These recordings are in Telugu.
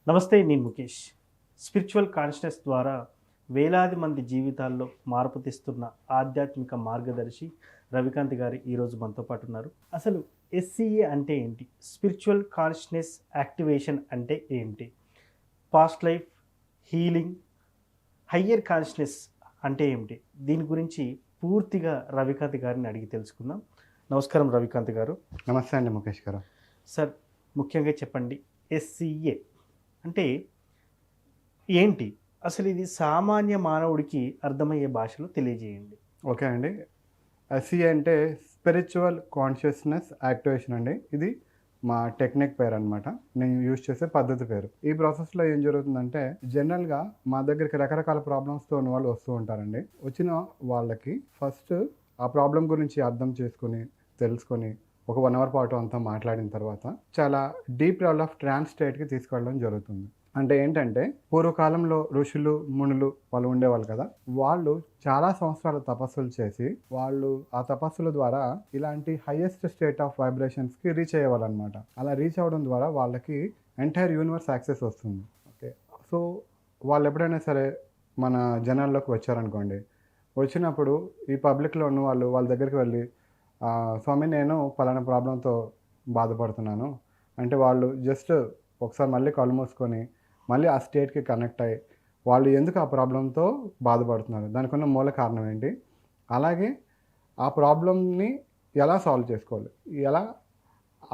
నమస్తే, నేను ముఖేష్. స్పిరిచువల్ కాన్షియస్ ద్వారా వేలాది మంది జీవితాల్లో మార్పు తెస్తున్న ఆధ్యాత్మిక మార్గదర్శి రవికాంత్ గారు ఈరోజు మనతో పాటు ఉన్నారు. అసలు ఎస్సీఏ అంటే ఏంటి? స్పిరిచువల్ కాన్షియస్ యాక్టివేషన్ అంటే ఏంటి? Past life, healing, higher conscious అంటే ఏమిటి? దీని గురించి పూర్తిగా రవికాంత్ గారిని అడిగి తెలుసుకుందాం. నమస్కారం రవికాంత్ గారు. నమస్తే అండి ముఖేష్ గారు. సార్, ముఖ్యంగా చెప్పండి, ఎస్సీఏ అంటే ఏంటి? అసలు ఇది సామాన్య మానవుడికి అర్థమయ్యే భాషలో తెలియజేయండి. ఓకే అండి. ఎస్సీఏ అంటే స్పిరిచువల్ కాన్షియస్నెస్ యాక్టివేషన్ అండి. ఇది మా టెక్నిక్ పేరు అనమాట. నేను యూజ్ చేసే పద్ధతి పేరు. ఈ ప్రాసెస్లో ఏం జరుగుతుందంటే, జనరల్గా మా దగ్గరికి రకరకాల ప్రాబ్లమ్స్తో ఉన్న వాళ్ళు వస్తూ ఉంటారండి. వచ్చిన వాళ్ళకి ఫస్ట్ ఆ ప్రాబ్లం గురించి అర్థం చేసుకుని తెలుసుకొని ఒక 1 అవర్ పాటు అంతా మాట్లాడిన తర్వాత చాలా డీప్ లెవెల్ ఆఫ్ ట్రాన్స్ స్టేట్కి తీసుకెళ్ళడం జరుగుతుంది. అంటే ఏంటంటే, పూర్వకాలంలో ఋషులు మునులు వాళ్ళు ఉండేవాళ్ళు కదా, వాళ్ళు చాలా సంవత్సరాలు తపస్సులు చేసి వాళ్ళు ఆ తపస్సుల ద్వారా ఇలాంటి హైయెస్ట్ స్టేట్ ఆఫ్ వైబ్రేషన్స్కి రీచ్ అయ్యేవాళ్ళు అనమాట. అలా రీచ్ అవ్వడం ద్వారా వాళ్ళకి ఎంటైర్ యూనివర్స్ యాక్సెస్ వస్తుంది. ఓకే, సో వాళ్ళు ఎప్పుడైనా సరే మన జనాల్లోకి వచ్చారనుకోండి, వచ్చినప్పుడు ఈ పబ్లిక్లో ఉన్న వాళ్ళు వాళ్ళ దగ్గరికి వెళ్ళి, స్వామి నేను పలానా ప్రాబ్లంతో బాధపడుతున్నాను అంటే, వాళ్ళు జస్ట్ ఒకసారి మళ్ళీ కళ్ళు మూసుకొని మళ్ళీ ఆ స్టేట్కి కనెక్ట్ అయ్యి వాళ్ళు ఎందుకు ఆ ప్రాబ్లంతో బాధపడుతున్నారు, దానికి ఉన్న మూల కారణం ఏంటి, అలాగే ఆ ప్రాబ్లమ్ని ఎలా సాల్వ్ చేసుకోవాలి, ఎలా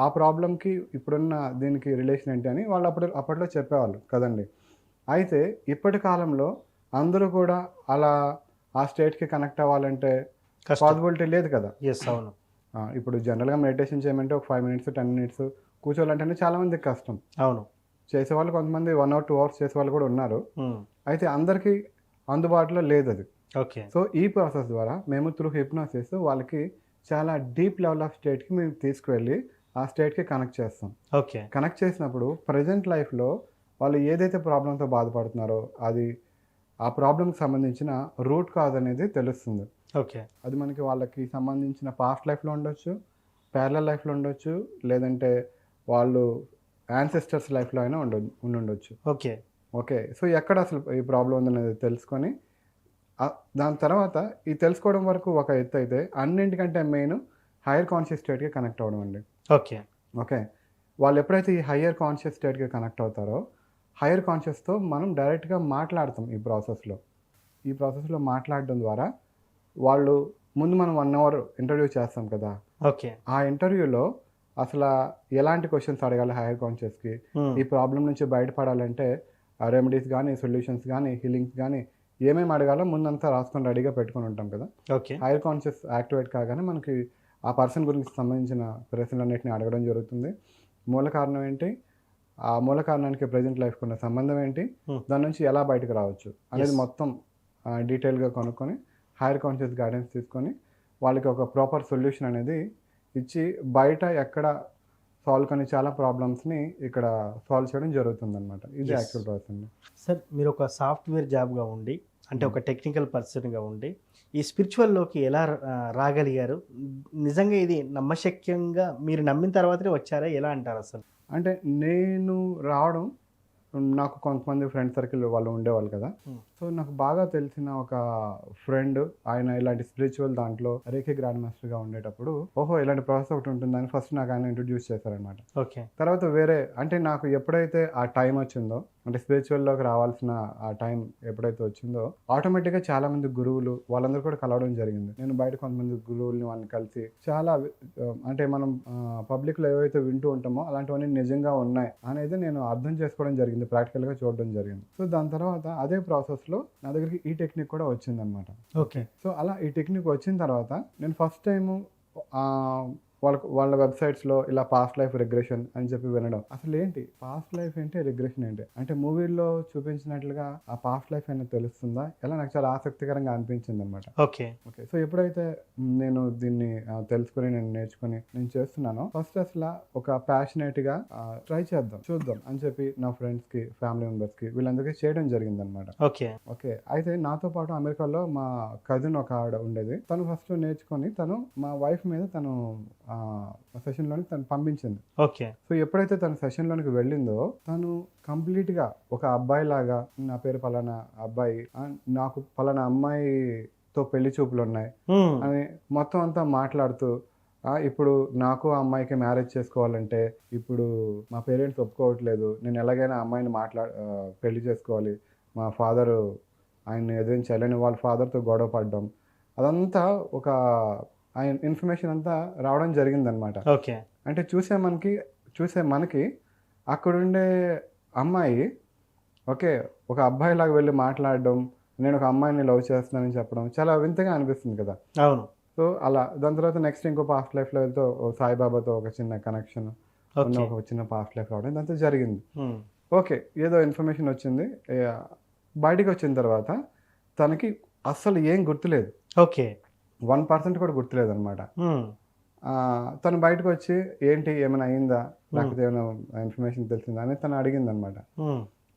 ఆ ప్రాబ్లంకి ఇప్పుడున్న దీనికి రిలేషన్ ఏంటి అని వాళ్ళు అప్పట్లో చెప్పేవాళ్ళు కదండి. అయితే ఇప్పటి కాలంలో అందరూ కూడా అలా ఆ స్టేట్కి కనెక్ట్ అవ్వాలంటే పాసిబిలిటీ లేదు కదా. ఎస్, అవును. ఇప్పుడు జనరల్గా మెడిటేషన్ చేయమంటే ఒక 5 మినిట్స్ 10 మినిట్స్ కూర్చోవాలంటేనే చాలామందికి కష్టం. అవును. చేసేవాళ్ళు కొంతమంది 1 అవర్ 2 అవర్స్ చేసేవాళ్ళు కూడా ఉన్నారు. అయితే అందరికీ అందుబాటులో లేదు అది. ఓకే. సో ఈ ప్రాసెస్ ద్వారా మేము త్రూ హిప్నోసిస్ వాళ్ళకి చాలా డీప్ లెవెల్ ఆఫ్ స్టేట్కి మేము తీసుకువెళ్ళి ఆ స్టేట్కి కనెక్ట్ చేస్తాం. ఓకే. కనెక్ట్ చేసినప్పుడు ప్రజెంట్ లైఫ్లో వాళ్ళు ఏదైతే ప్రాబ్లంతో బాధపడుతున్నారో అది ఆ ప్రాబ్లంకి సంబంధించిన రూట్ కాజ్ అనేది తెలుస్తుంది. ఓకే. అది మనకి వాళ్ళకి సంబంధించిన పాస్ట్ లైఫ్లో ఉండొచ్చు, ప్యారలల్ లైఫ్లో ఉండొచ్చు, లేదంటే వాళ్ళు యాన్సెస్టర్స్ లైఫ్లో అయినా ఉండొచ్చు. ఓకే. ఓకే, సో ఎక్కడ అసలు ఈ ప్రాబ్లం ఉందనేది తెలుసుకొని దాని తర్వాత ఈ తెలుసుకోవడం వరకు ఒక ఎత్తు అయితే, అన్నింటికంటే మెయిన్ హైయర్ కాన్షియస్ స్టేట్కి కనెక్ట్ అవ్వడం అండి. ఓకే. ఓకే, వాళ్ళు ఎప్పుడైతే ఈ హయ్యర్ కాన్షియస్ స్టేట్కి కనెక్ట్ అవుతారో, హయ్యర్ కాన్షియస్తో మనం డైరెక్ట్గా మాట్లాడతాం. ఈ ప్రాసెస్లో మాట్లాడడం ద్వారా వాళ్ళు ముందు మనం 1 అవర్ ఇంటర్వ్యూ చేస్తాం కదా. ఓకే. ఆ ఇంటర్వ్యూలో అసలు ఎలాంటి క్వశ్చన్స్ అడగాలి హైయర్ కాన్షియస్కి, ఈ ప్రాబ్లం నుంచి బయటపడాలంటే రెమెడీస్ కానీ, సొల్యూషన్స్ కానీ, హీలింగ్స్ కానీ ఏమేమి అడగాలో ముందంతా రాసుకొని రెడీగా పెట్టుకొని ఉంటాం కదా. ఓకే. హైయర్ కాన్షియస్ యాక్టివేట్ కాగానే మనకి ఆ పర్సన్ గురించి సంబంధించిన ప్రశ్నలన్నింటినీ అడగడం జరుగుతుంది. మూల కారణం ఏంటి, ఆ మూల కారణానికి ప్రజెంట్ లైఫ్కి ఉన్న సంబంధం ఏంటి, దాని నుంచి ఎలా బయటకు రావచ్చు అనేది మొత్తం డీటెయిల్గా కనుక్కొని హైయర్ కాన్షియస్ గైడెన్స్ తీసుకొని వాళ్ళకి ఒక ప్రాపర్ సొల్యూషన్ అనేది ఇచ్చి బయట ఎక్కడ సాల్వ్ కానీ చాలా ప్రాబ్లమ్స్ని ఇక్కడ సాల్వ్ చేయడం జరుగుతుందన్నమాట. ఇది యాక్చువల్ ప్రాసెస్ అండి. సార్, మీరు ఒక సాఫ్ట్వేర్ జాబ్గా ఉండి, అంటే ఒక టెక్నికల్ పర్సన్గా ఉండి ఈ స్పిరిచువల్లోకి ఎలా రాగలిగారు? నిజంగా ఇది నమ్మశక్యంగా మీరు నమ్మిన తర్వాతనే వచ్చారా? ఎలా అంటారు అసలు? అంటే నేను రావడం, నాకు కొంతమంది ఫ్రెండ్ సర్కిల్ వాళ్ళు ఉండేవాళ్ళు కదా. సో నాకు బాగా తెలిసిన ఒక ఫ్రెండ్, ఆయన ఇలాంటి స్పిరిచువల్ దాంట్లో రేఖీ గ్రాండ్ మాస్టర్గా ఉండేటప్పుడు, ఓహో ఇలాంటి ప్రాసెస్ ఒకటి ఉంటుందని ఫస్ట్ నాకు ఆయన ఇంట్రడ్యూస్ చేశారనమాట. ఓకే. తర్వాత వేరే అంటే నాకు ఎప్పుడైతే ఆ టైం వచ్చిందో, అంటే స్పిరిచువల్లోకి రావాల్సిన ఆ టైం ఎప్పుడైతే వచ్చిందో, ఆటోమేటిక్గా చాలామంది గురువులు వాళ్ళందరూ కూడా కలవడం జరిగింది. నేను బయట కొంతమంది గురువుల్ని వాళ్ళని కలిసి చాలా అంటే మనం పబ్లిక్లో ఏవైతే వింటూ ఉంటామో అలాంటివన్నీ నిజంగా ఉన్నాయి అనేది నేను అర్థం చేసుకోవడం జరిగింది, ప్రాక్టికల్గా చూడడం జరిగింది. సో దాని తర్వాత అదే ప్రాసెస్లో నా దగ్గరికి ఈ టెక్నిక్ కూడా వచ్చిందనమాట. ఓకే. సో అలా ఈ టెక్నిక్ వచ్చిన తర్వాత నేను ఫస్ట్ టైము వాళ్ళ వెబ్సైట్స్లో ఇలా పాస్ట్ లైఫ్ రిగ్రెషన్ అని చెప్పి వినడం, అసలు ఏంటి పాస్ట్ లైఫ్ ఏంటి, రిగ్రెషన్ ఏంటి, అంటే మూవీల్లో చూపించినట్లుగా ఆ పాస్ట్ లైఫ్ అనేది తెలుస్తుందా, ఎలా నాకు చాలా ఆసక్తికరంగా అనిపించింది అనమాట. ఓకే. ఓకే, సో ఎప్పుడైతే నేను దీన్ని తెలుసుకొని నేను నేర్చుకొని నేను చేస్తున్నానో, ఫస్ట్ అసలు ఒక ప్యాషనేట్గా ట్రై చూద్దాం అని చెప్పి నా ఫ్రెండ్స్కి, ఫ్యామిలీ మెంబర్స్కి వీళ్ళందరికీ చేయడం జరిగింది అనమాట. ఓకే. ఓకే, అయితే నాతో పాటు అమెరికాలో మా కజిన్ ఒక ఆవిడ ఉండేది. తను ఫస్ట్ నేర్చుకొని తను మా వైఫ్ మీద తను సెషన్లోనికి తను పంపించింది. ఓకే. సో ఎప్పుడైతే తను సెషన్లోనికి వెళ్ళిందో తను కంప్లీట్గా ఒక అబ్బాయి లాగా, నా పేరు పలానా అబ్బాయి, నాకు పలానా అమ్మాయితో పెళ్లి చూపులు ఉన్నాయి అని మొత్తం అంతా మాట్లాడుతూ, ఇప్పుడు నాకు ఆ అమ్మాయికి మ్యారేజ్ చేసుకోవాలంటే ఇప్పుడు మా పేరెంట్స్ ఒప్పుకోవట్లేదు, నేను ఎలాగైనా అమ్మాయిని పెళ్లి చేసుకోవాలి, మా ఫాదరు ఆయన్ని ఎదిరించాలని వాళ్ళ ఫాదర్తో గొడవ పడడం, అదంతా ఒక ఆయన ఇన్ఫర్మేషన్ అంతా రావడం జరిగిందనమాట. ఓకే. అంటే చూసే మనకి అక్కడుండే అమ్మాయి ఓకే ఒక అబ్బాయిలాగా వెళ్ళి మాట్లాడడం, నేను ఒక అమ్మాయిని లవ్ చేస్తున్నానని చెప్పడం చాలా వింతగా అనిపిస్తుంది కదా. అవును. సో అలా దాని తర్వాత నెక్స్ట్ ఇంకో పాస్ట్ లైఫ్లో వెళ్తే సాయిబాబాతో ఒక చిన్న కనెక్షన్ ఉన్న ఒక చిన్న పాస్ట్ లైఫ్ రావడం ఇదంతా జరిగింది. ఓకే, ఏదో ఇన్ఫర్మేషన్ వచ్చింది. బయటికి వచ్చిన తర్వాత తనకి అస్సలు ఏం గుర్తులేదు. ఓకే. 1% కూడా గుర్తులేదు అనమాట. తను బయటకు వచ్చి ఏంటి ఏమైనా అయిందా, లేకపోతే ఏమైనా ఇన్ఫర్మేషన్ తెలిసిందా అని తను అడిగింది అనమాట.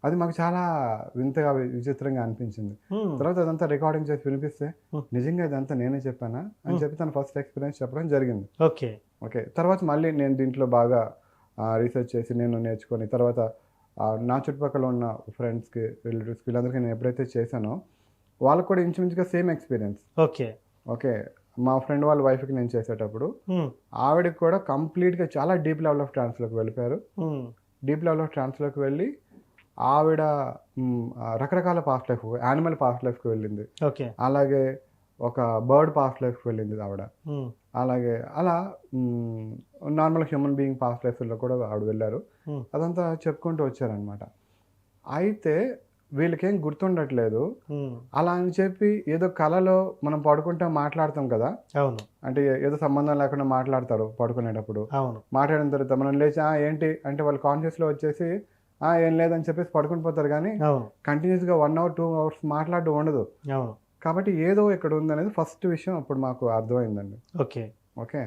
అది మాకు చాలా వింతగా విచిత్రంగా అనిపించింది. తర్వాత అదంతా రికార్డింగ్ చేసి వినిపిస్తే నిజంగా ఇదంతా నేనే చెప్పానా అని చెప్పి తన ఫస్ట్ ఎక్స్పీరియన్స్ చెప్పడం జరిగింది. ఓకే. ఓకే. తర్వాత మళ్ళీ నేను దీంట్లో బాగా రీసెర్చ్ చేసి నేను నేర్చుకొని తర్వాత నా చుట్టుపక్కల ఉన్న ఫ్రెండ్స్కి, రిలేటివ్స్కి, వీళ్ళందరికీ నేను ఎప్పుడైతే చేశానో వాళ్ళకు కూడా ఇంచుమించుగా సేమ్ ఎక్స్పీరియన్స్. ఓకే. ఓకే, మా ఫ్రెండ్ వాళ్ళ వైఫ్కి నేను చేసేటప్పుడు ఆవిడకి కూడా కంప్లీట్గా చాలా డీప్ లెవెల్ ఆఫ్ ట్రాన్స్లోకి వెళ్ళిపోయారు. డీప్ లెవెల్ ఆఫ్ ట్రాన్స్లోకి వెళ్ళి ఆవిడ రకరకాల పాస్ట్ లైఫ్, యానిమల్ పాస్ట్ లైఫ్కి వెళ్ళింది. ఓకే. అలాగే ఒక బర్డ్ పాస్ట్ లైఫ్కి వెళ్ళింది ఆవిడ. అలాగే అలా నార్మల్ హ్యూమన్ బీయింగ్ పాస్ట్ లైఫ్లో కూడా ఆవిడ వెళ్ళారు. అదంతా చెప్పుకుంటూ వచ్చారనమాట. అయితే వీళ్ళకేం గుర్తుండట్లేదు. అలా అని చెప్పి ఏదో కళలో మనం పడుకుంటే మాట్లాడతాం కదా. అవును. అంటే ఏదో సంబంధం లేకుండా మాట్లాడతారు పడుకునేటప్పుడు. అవును. మాట్లాడిన తర్వాత మనం లేచి ఏంటి అంటే వాళ్ళు కాన్షియస్లో వచ్చేసి ఏం లేదని చెప్పేసి పడుకుని పోతారు, కానీ కంటిన్యూస్గా 1 hour 2 hours మాట్లాడడం ఉండదు. అవును. కాబట్టి ఏదో ఇక్కడ ఉందనేది ఫస్ట్ విషయం అప్పుడు మాకు అర్థమైందండి. ఓకే. ఓకే.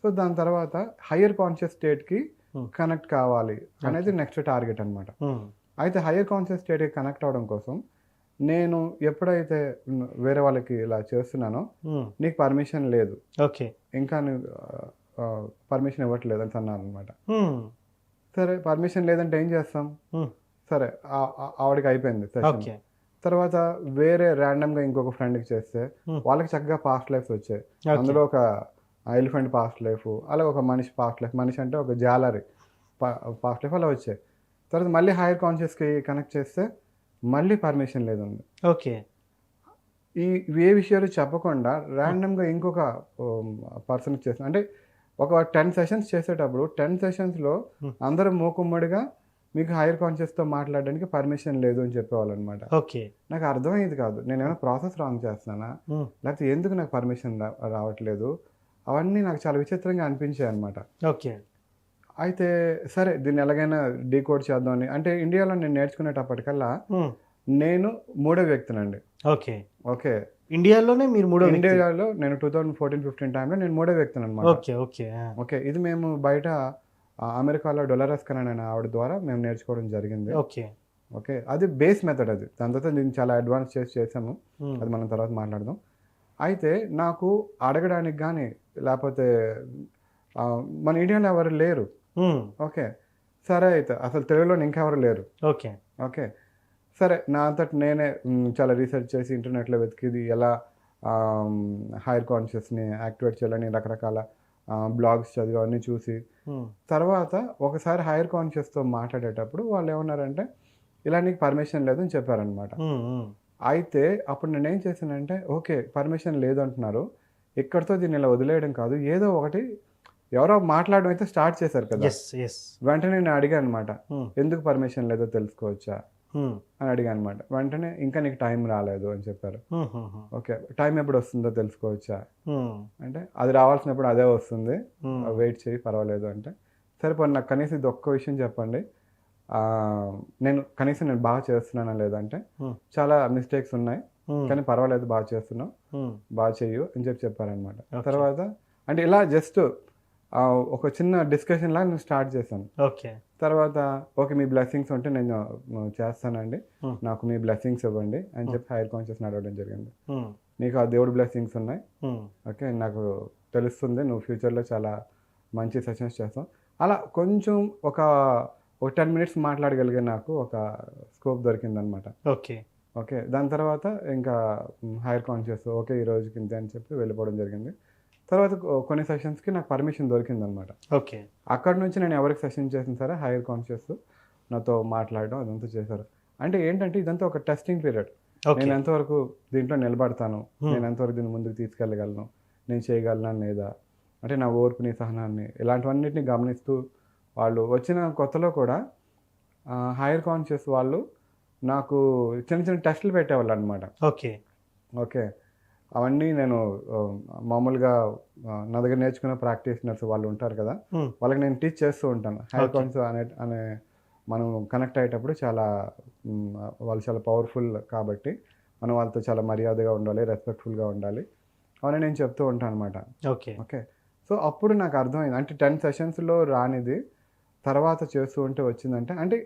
సో దాని తర్వాత హయ్యర్ కాన్షియస్ స్టేట్కి కనెక్ట్ కావాలి అనేది నెక్స్ట్ టార్గెట్ అనమాట. అయితే హయ్యర్ కాన్షియస్ స్టేట్కి కనెక్ట్ అవ్వడం కోసం నేను ఎప్పుడైతే వేరే వాళ్ళకి ఇలా చేస్తున్నానో నీకు పర్మిషన్ లేదు, ఓకే, ఇంకా పర్మిషన్ ఇవ్వట్లేదు అని అన్నారు అనమాట. సరే పర్మిషన్ లేదంటే ఏం చేస్తాం, సరే ఆవిడకి అయిపోయింది సెషన్. తర్వాత వేరే ర్యాండమ్గా ఇంకొక ఫ్రెండ్కి చేస్తే వాళ్ళకి చక్కగా పాస్ట్ లైఫ్స్ వచ్చాయి. అందులో ఒక ఎలిఫెంట్ పాస్ట్ లైఫ్, అలా ఒక మనిషి పాస్ట్ లైఫ్, మనిషి అంటే ఒక జాలరీ పాస్ట్ లైఫ్ అలా వచ్చాయి. తర్వాత మళ్ళీ హైయర్ కాన్షియస్కి కనెక్ట్ చేస్తే మళ్ళీ పర్మిషన్ లేదండి. ఓకే. ఏ విషయాలు చెప్పకుండా ర్యాండమ్గా ఇంకొక పర్సన్కి చేస్తాను. అంటే ఒక 10 సెషన్స్ చేసేటప్పుడు 10 సెషన్స్లో అందరూ మూకుమ్మడిగా మీకు హైయర్ కాన్షియస్తో మాట్లాడడానికి పర్మిషన్ లేదు అని చెప్పేవాళ్ళు అనమాట. ఓకే. నాకు అర్థమయ్యేది కాదు, నేను ఏమైనా ప్రాసెస్ రాంగ్ చేస్తున్నానా, లేకపోతే ఎందుకు నాకు పర్మిషన్ రావట్లేదు, అవన్నీ నాకు చాలా విచిత్రంగా అనిపించాయి అనమాట. ఓకే. అయితే సరే దీన్ని ఎలాగైనా డీకోడ్ చేద్దామని, అంటే ఇండియాలో నేను నేర్చుకునేటప్పటికల్లా నేను 3వ వ్యక్తినండి. ఓకే. ఓకే, ఇండియాలోనే మీరు ఇండియాలో నేను 2014-15 టైంలో నేను 3వ వ్యక్తిని అనమాట. ఓకే. ఓకే. ఓకే, ఇది మేము బయట అమెరికాలో డొలరస్ కనన్ అనే ఆవిడ ద్వారా మేము నేర్చుకోవడం జరిగింది. ఓకే. ఓకే, అది బేస్ మెథడ్. అది దాని తర్వాత నేను చాలా అడ్వాన్స్ చేసాము, అది మనం తర్వాత మాట్లాడదాం. అయితే నాకు అడగడానికి కానీ లేకపోతే మన ఇండియాలో ఎవరు లేరు. ఓకే, సరే అయితే అసలు తెలుగులో ఇంకెవరు లేరు. ఓకే. ఓకే, సరే నా అంతటి నేనే చాలా రీసెర్చ్ చేసి ఇంటర్నెట్లో వెతికిది ఎలా హైయర్ కాన్షియస్ని యాక్టివేట్ చేయాలని రకరకాల బ్లాగ్స్ చదివి అన్నీ చూసి తర్వాత ఒకసారి హైయర్ కాన్షియస్తో మాట్లాడేటప్పుడు వాళ్ళు ఏమన్నారంటే ఇలా నీకు పర్మిషన్ లేదని చెప్పారనమాట. అయితే అప్పుడు నేను ఏం చేశానంటే ఓకే పర్మిషన్ లేదు అంటున్నారు, ఇక్కడితో దీన్ని ఇలా వదిలేయడం కాదు, ఏదో ఒకటి ఎవరో మాట్లాడడం అయితే స్టార్ట్ చేశారు కదా. వెంటనే నేను అడిగాను అనమాట, ఎందుకు పర్మిషన్ లేదో తెలుసుకోవచ్చా అని అడిగాను అనమాట. వెంటనే ఇంకా నీకు టైం రాలేదు అని చెప్పారు. ఓకే, టైం ఎప్పుడు వస్తుందో తెలుసుకోవచ్చా అంటే అది రావాల్సినప్పుడు అదే వస్తుంది, వెయిట్ చేయి పర్వాలేదు అంటే సరిపోయి నాకు కనీసం ఇది ఒక్క విషయం చెప్పండి, నేను బాగా చేస్తున్నానా లేదంటే చాలా మిస్టేక్స్ ఉన్నాయి కానీ పర్వాలేదు బాగా చేస్తున్నావు, బాగా చెయ్యు అని చెప్పారనమాట. తర్వాత అంటే ఇలా జస్ట్ ఒక చిన్న డిస్కషన్ లాగా నేను స్టార్ట్ చేశాను. ఓకే, తర్వాత ఓకే మీ బ్లెస్సింగ్స్ ఉంటే నేను చేస్తానండి, నాకు మీ బ్లెస్సింగ్స్ ఇవ్వండి అని చెప్పి హైయర్ కాన్షియస్ అడగడం జరిగింది. నీకు ఆ దేవుడి బ్లెస్సింగ్స్ ఉన్నాయి, ఓకే నాకు తెలుస్తుంది నువ్వు ఫ్యూచర్లో చాలా మంచి సెషన్స్ చేస్తాం. అలా కొంచెం ఒక 10 మినిట్స్ మాట్లాడగలిగే నాకు ఒక స్కోప్ దొరికిందనమాట. ఓకే. ఓకే. దాని తర్వాత ఇంకా హైర్ కాన్షియస్ ఓకే. ఈ రోజుకి ఇంతే అని చెప్పి వెళ్ళిపోవడం జరిగింది. తర్వాత కొన్ని సెషన్స్‌కి నాకు పర్మిషన్ దొరికిందనమాట. ఓకే. అక్కడి నుంచి నేను ఎవరికి సెషన్ చేసినా సరే హైర్ కాన్షియస్ నాతో మాట్లాడడం అదంతా చేశారు. అంటే ఏంటంటే ఇదంతా ఒక టెస్టింగ్ పీరియడ్. ఓకే. నేను ఎంతవరకు దీంట్లో నిలబడతాను, హ్మ్. నేను ఎంతవరకు దీన్ని ముందుకు తీసుకెళ్ళగలను, నేను చేయగలనా లేదా, అంటే నా ఓర్పుని, సహనాన్ని ఇలాంటివన్నిటిని గమనిస్తూ వాళ్ళు వచ్చిన కొత్తలో కూడా హైర్ కాన్షియస్ వాళ్ళు నాకు చిన్న చిన్న టెస్టులు పెట్టేవాళ్ళనమాట. ఓకే. ఓకే. అవన్నీ నేను మామూలుగా నా దగ్గర నేర్చుకున్న ప్రాక్టీషనర్స్ వాళ్ళు ఉంటారు కదా! హ్మ్. వాళ్ళకి నేను టీచ్ చేస్తూ ఉంటాను. Hire okay. కాన్షియస్ అనే మనం కనెక్ట్ అయ్యేటప్పుడు చాలా హ్మ్, వాళ్ళు చాలా పవర్‌ఫుల్ కాబట్టి మనం వాళ్ళతో చాలా మర్యాదగా ఉండాలి, రెస్పెక్ట్‌ఫుల్‌గా ఉండాలి. అవన్నీ నేను చెప్తూ ఉంటాననమాట. ఓకే. ఓకే. సో, అప్పుడు నాకు అర్థమైంది. అంటే 10 సెషన్స్‌లో రానిది తర్వాత చేస్తూ ఉంటే వచ్చిందంటే, అంటే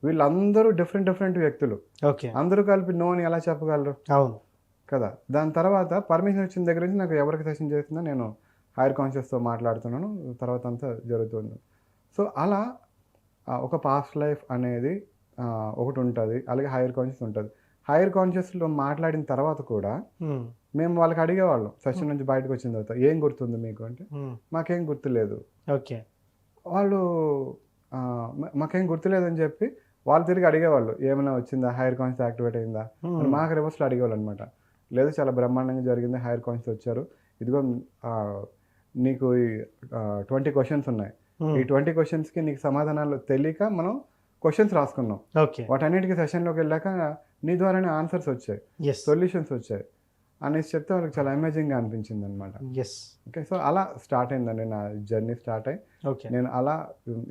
వీళ్ళందరూ డిఫరెంట్ డిఫరెంట్ వ్యక్తులు. ఓకే. అందరూ కలిపి నో అని ఎలా చెప్పగలరు? అవును. కదా! దాని తర్వాత పర్మిషన్ వచ్చిన దగ్గర నుంచి నాకు ఎవరికి సెషన్ చేసినా నేను హైర్ కాన్షియస్‌తో మాట్లాడుతున్నాను. తర్వాత అంతా జరుగుతుంది. సో, అలా ఒక పాస్ట్ లైఫ్ అనేది ఒకటుంటది. అలాగే హైర్ కాన్షియస్ ఉంటది. హైర్ కాన్షియస్‌లో మాట్లాడిన తర్వాత కూడా హ్మ్. మేము వాళ్ళకి అడిగేవాళ్ళం సెషన్ నుంచి బయటకొచ్చిన తర్వాత, "ఏం గుర్తుంది మీకు?" అంటే, హ్మ్. "మాకేం గుర్తులేదు." ఓకే. వాళ్ళు మాకేం గుర్తులేదని చెప్పి వాళ్ళు తిరిగి అడిగేవాళ్ళు. "ఏమైనా వచ్చిందా? హైర్ కాన్షియస్ యాక్టివేట్ అయిందా?" అని హ్మ్. మాకు రివర్స్‌లో అడిగేవాళ్ళనమాట. "లేదు చాలా బ్రహ్మాండంగా జరిగింది. హైర్ కాన్షియస్ వచ్చారు. ఇదిగో ఆహ్, నీకు ఈ 20 క్వెషన్స్ ఉన్నాయి. ఈ హ్మ్. 20 క్వెషన్స్‌కి నీకు సమాధానాలు తెలియక మనం క్వెషన్స్ రాసుకున్నాం. ఓకే. వాటన్నిటికి సెషన్‌లోకెళ్ళాక నీ ద్వారానే ఆన్సర్స్ వచ్చాయి. యెస్. సొల్యూషన్స్ వచ్చాయి." అనేసి చెప్తే వాళ్ళకి చాలా అమేజింగ్‌గా అనిపించిందనమాట. యెస్. ఓకే. సో, అలా స్టార్ట్ అయిందండి నా జర్నీ స్టార్ట్ అయ్యి ఓకే. నేను అలా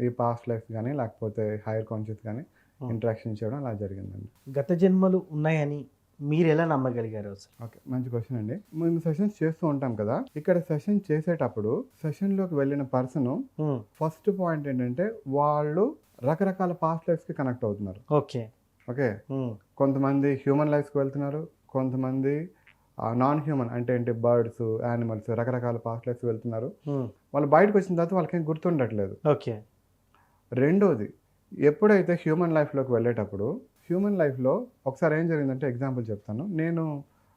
ఈ పాస్ట్ లైఫ్ గానీ, లేకపోతే హైర్ కాన్షియస్ గానీ హ్మ్. ఇంటరాక్షన్ చేయడం అలా జరిగిందండి. గత జన్మలు ఉన్నాయని మీరెలా నమ్మగలిగారు అసలు? ఓకే. మంచి క్వెషన్ అండి. మేము సెషన్స్ చేస్తూ ఉంటాం కదా! ఇక్కడ సెషన్ చేసేటప్పుడు సెషన్‌లోకి వెళ్ళిన పర్సను హ్మ్. ఫస్ట్ పాయింట్ ఏంటంటే, వాళ్ళు రకరకాల పాస్ట్ లైఫ్స్‌కి కనెక్ట్ అవుతున్నారు. ఓకే. ఓకే. హ్మ్. కొంతమంది హ్యూమన్ లైఫ్స్‌కి వెళ్తున్నారు. కొంతమంది నాన్ హ్యూమన్ అంటే ఏంటి బర్డ్స్, యానిమల్స్ రకరకాల పాస్ట్ లైఫ్స్‌కి వెళ్తున్నారు. హ్మ్. వాళ్ళు బయటకొచ్చిన తర్వాత వాళ్ళకేం గుర్తుండట్లేదు. ఓకే. రెండోది ఎప్పుడైతే హ్యూమన్ లైఫ్‌లోకి వెళ్ళేటప్పుడు, హ్యూమన్ లైఫ్‌లో ఒకసారి ఏం జరిగిందంటే ఎగ్జాంపుల్ చెప్తాను. నేను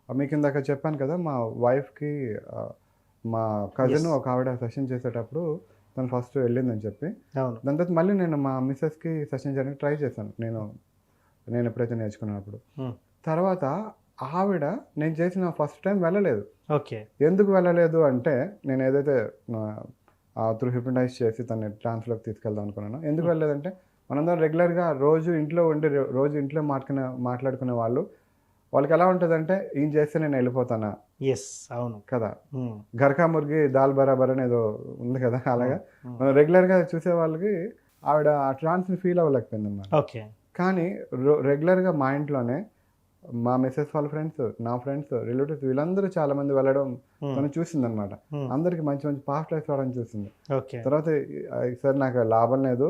మీకిందాక చెప్పాను కదా! మా వైఫ్‌కి మా కజిన్ యెస్. ఒక ఆవిడ సెషన్ చేసేటప్పుడు తను ఫస్ట్ వెళ్ళిందని చెప్పి. అవును. దాని తర్వాత మళ్ళీ నేను మా మిసెస్‌కి సెషన్ చేయడానికి ట్రై చేశాను. నేను ఎప్పుడైతే నేర్చుకున్నప్పుడు. హ్మ్. తర్వాత ఆవిడ నేను చేసిన ఫస్ట్ టైం వెళ్ళలేదు. ఓకే. ఎందుకు వెళ్ళలేదు అంటే, నేనేదైతే త్రూ హిప్నటైజ్ చేసి తనని ట్రాన్స్‌లోకి తీసుకెళ్దాం అనుకున్నానో, ఎందుకు హ్మ్. వెళ్ళలేదంటే, మనందరం రెగ్యులర్‌గా రోజు ఇంట్లో ఉండి, రోజు ఇంట్లో మాట్లాడుకునే వాళ్ళు, వాళ్ళకెలా ఉంటదంటే, ఈయన చేస్తే నేనెళ్ళిపోతానా? యెస్. అవును. కదా! హ్మ్. 'ఘర్ కా ముర్గి దాల్ బరాబర్' అని ఏదో ఉంది కదా! అలాగా హ్మ్. హ్మ్. మనం రెగ్యులర్‌గా చూసే వాళ్ళకి ఆవిడ ఆ ట్రాన్స్‌ని ఫీల్ అవ్వలేకపోయిందనమాట. ఓకే. కానీ రెగ్యులర్‌గా మా ఇంట్లోనే మా మిసెస్ వాళ్ళ ఫ్రెండ్స్, నా ఫ్రెండ్స్, రిలేటివ్స్ వీళ్ళందరూ చాలామంది వెళ్ళడం హ్మ్. తను చూసిందనమాట. హ్మ్. అందరికి మంచి మంచి పాస్ట్ లైఫ్స్ రావడం చూసింది. ఓకే. తర్వాత ఈసారి నాకు లాభం లేదు.